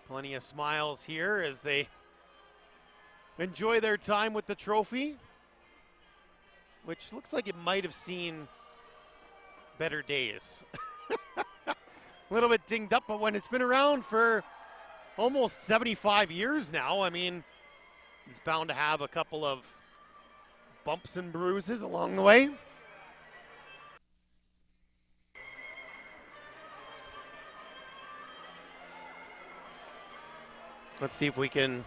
Plenty of smiles here as they enjoy their time with the trophy, which looks like it might have seen better days. A little bit dinged up, but when it's been around for almost 75 years now, I mean, it's bound to have a couple of bumps and bruises along the way. Let's see if we can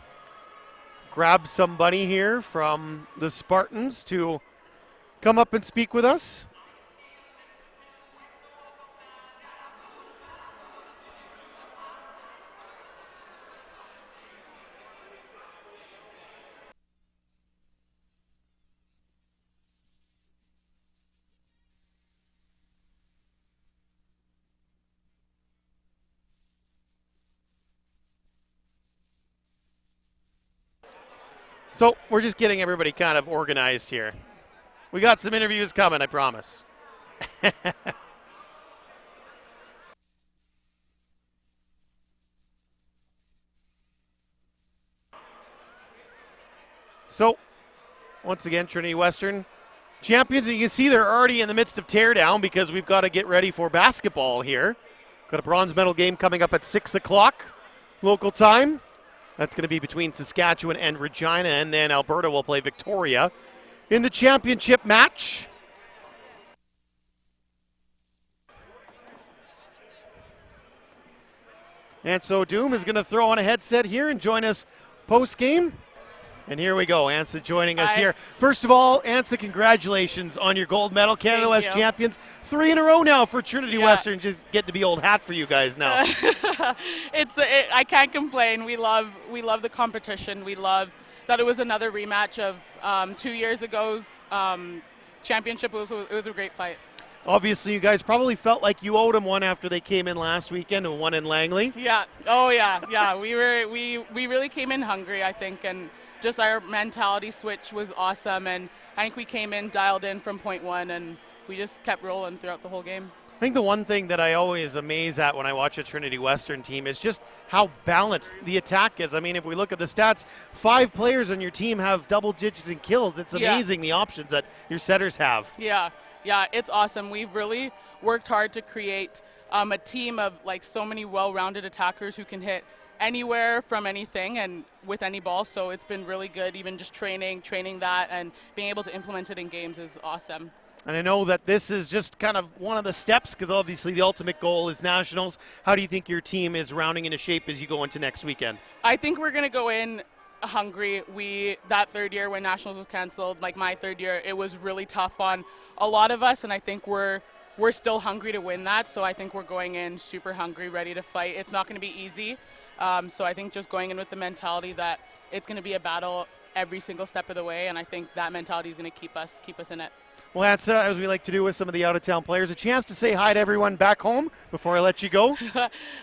grab somebody here from the Spartans to come up and speak with us. So we're just getting everybody kind of organized here. We got some interviews coming, I promise. So, once again, Trinity Western champions, and you can see they're already in the midst of teardown because we've got to get ready for basketball here. Got a bronze medal game coming up at 6 o'clock local time. That's going to be between Saskatchewan and Regina, and then Alberta will play Victoria in the championship match. And so Doom is going to throw on a headset here and join us post-game. And here we go, Ansa joining us here. First of all, Ansa, congratulations on your gold medal. Canada West champions. 3 in a row now for Trinity Western. Just getting to be old hat for you guys now. I can't complain. We love the competition. We love that it was another rematch of 2 years ago's championship. It was a great fight. Obviously, you guys probably felt like you owed them one after they came in last weekend and won in Langley. Yeah. Oh yeah. We really came in hungry, I think, and just our mentality switch was awesome, and I think we came in dialed in from point one, and we just kept rolling throughout the whole game. I think the one thing that I always amaze at when I watch a Trinity Western team is just how balanced the attack is. I mean, if we look at the stats, 5 players on your team have double digits in kills. It's amazing the options that your setters have. Yeah, it's awesome. We've really worked hard to create a team of like so many well-rounded attackers who can hit anywhere from anything and with any ball, so it's been really good. Even just training that and being able to implement it in games is awesome. And I know that this is just kind of one of the steps because obviously the ultimate goal is nationals. How do you think your team is rounding into shape as you go into next weekend? I think we're going to go in hungry. That third year when nationals was canceled, like my third year, it was really tough on a lot of us, and I think we're still hungry to win that. So I think we're going in super hungry, ready to fight. It's not going to be easy. So I think just going in with the mentality that it's going to be a battle every single step of the way, and I think that mentality is going to keep us in it. Well, that's as we like to do with some of the out-of-town players, a chance to say hi to everyone back home before I let you go.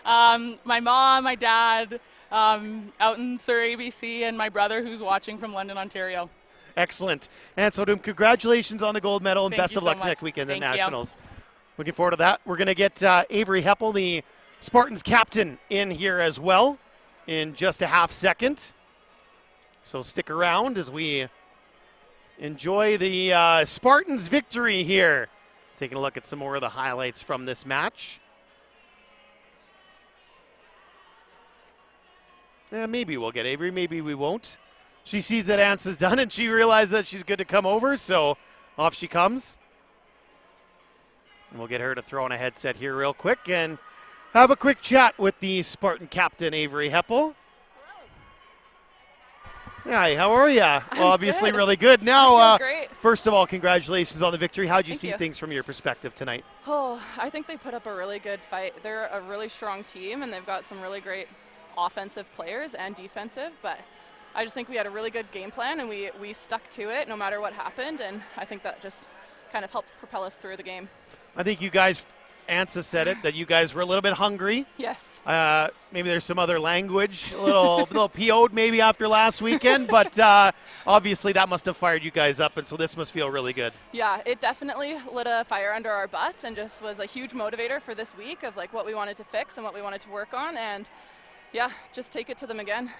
My mom, my dad, out in Surrey, BC, and my brother who's watching from London, Ontario. Excellent. And so, congratulations on the gold medal, and best of luck next weekend at Nationals. Looking forward to that. We're going to get Avery Heppel, the Spartans captain, in here as well in just a half second. So stick around as we enjoy the Spartans' victory here. Taking a look at some more of the highlights from this match. Maybe we'll get Avery, maybe we won't. She sees that Ansa's done and she realized that she's good to come over, so off she comes. And we'll get her to throw on a headset here real quick and have a quick chat with the Spartan captain, Avery Heppel. Hi, how are you? Well, obviously good. Really good. Now, great. First of all, congratulations on the victory. How did you Thank see you. things from your perspective tonight? Oh, I think they put up a really good fight. They're a really strong team, and they've got some really great offensive players and defensive, but I just think we had a really good game plan, and we stuck to it no matter what happened, and I think that just kind of helped propel us through the game. I think you guys, Ansa said it, that you guys were a little bit hungry. Yes. Maybe there's some other language, a little PO'd maybe after last weekend, but obviously that must have fired you guys up, and so this must feel really good. Yeah, it definitely lit a fire under our butts and just was a huge motivator for this week of like what we wanted to fix and what we wanted to work on, and yeah, just take it to them again.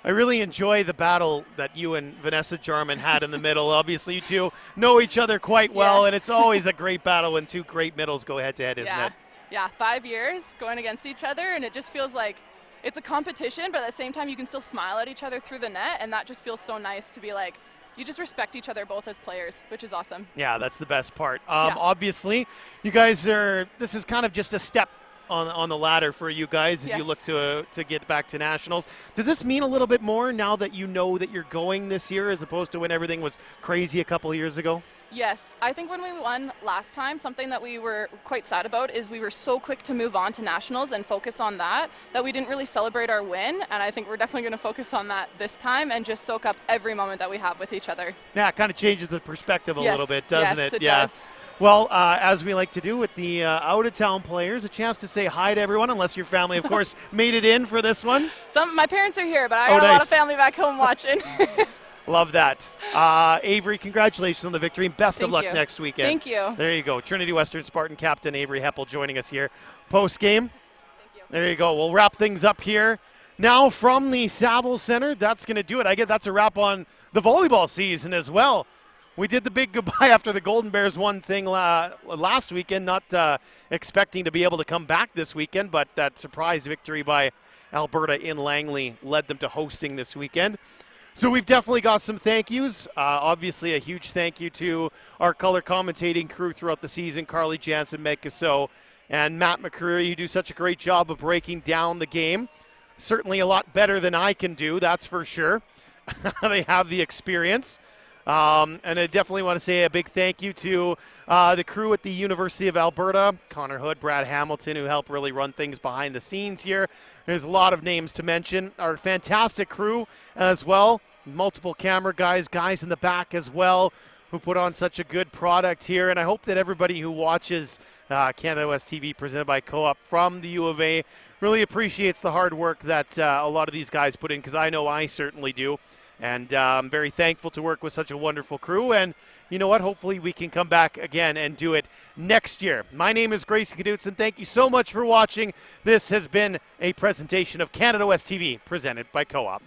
I really enjoy the battle that you and Vanessa Jarman had in the middle. Obviously, you two know each other quite well, Yes. and it's always a great battle when two great middles go head-to-head, isn't it? Yeah, 5 years going against each other, and it just feels like it's a competition, but at the same time you can still smile at each other through the net, and that just feels so nice to be like, you just respect each other both as players, which is awesome. Yeah, that's the best part. Yeah. Obviously, you guys this is kind of just a step on the ladder for you guys as you Yes. look to get back to nationals. Does this mean a little bit more now that you know that you're going this year as opposed to when everything was crazy a couple of years ago? Yes, I think when we won last time, something that we were quite sad about is we were so quick to move on to nationals and focus on that we didn't really celebrate our win, and I think we're definitely going to focus on that this time and just soak up every moment that we have with each other. Yeah, it kind of changes the perspective a little bit, doesn't yes, it? it Yeah. does. Well, as we like to do with the out-of-town players, a chance to say hi to everyone, unless your family, of course, made it in for this one. My parents are here, but I Oh, got a lot nice. of family back home watching. Love that. Avery, congratulations on the victory, and best of Thank luck you. next weekend. Thank you. There you go. Trinity Western Spartan captain Avery Heppel joining us here post-game. Thank you. There you go. We'll wrap things up here. Now from the Saville Center, that's going to do it. I guess that's a wrap on the volleyball season as well. We did the big goodbye after the Golden Bears won thing last weekend, not expecting to be able to come back this weekend, but that surprise victory by Alberta in Langley led them to hosting this weekend. So we've definitely got some thank yous. Obviously, a huge thank you to our color commentating crew throughout the season, Carly Jansen, Meg Cassot, and Matt McCreary, who do such a great job of breaking down the game. Certainly a lot better than I can do, that's for sure. They have the experience. And I definitely want to say a big thank you to the crew at the University of Alberta, Connor Hood, Brad Hamilton, who help really run things behind the scenes here. There's a lot of names to mention. Our fantastic crew as well, multiple camera guys in the back as well, who put on such a good product here. And I hope that everybody who watches Canada West TV presented by Co-op from the U of A really appreciates the hard work that a lot of these guys put in, because I know I certainly do. And I'm very thankful to work with such a wonderful crew. And you know what? Hopefully we can come back again and do it next year. My name is Grayson Knudsen. Thank you so much for watching. This has been a presentation of Canada West TV presented by Co-op.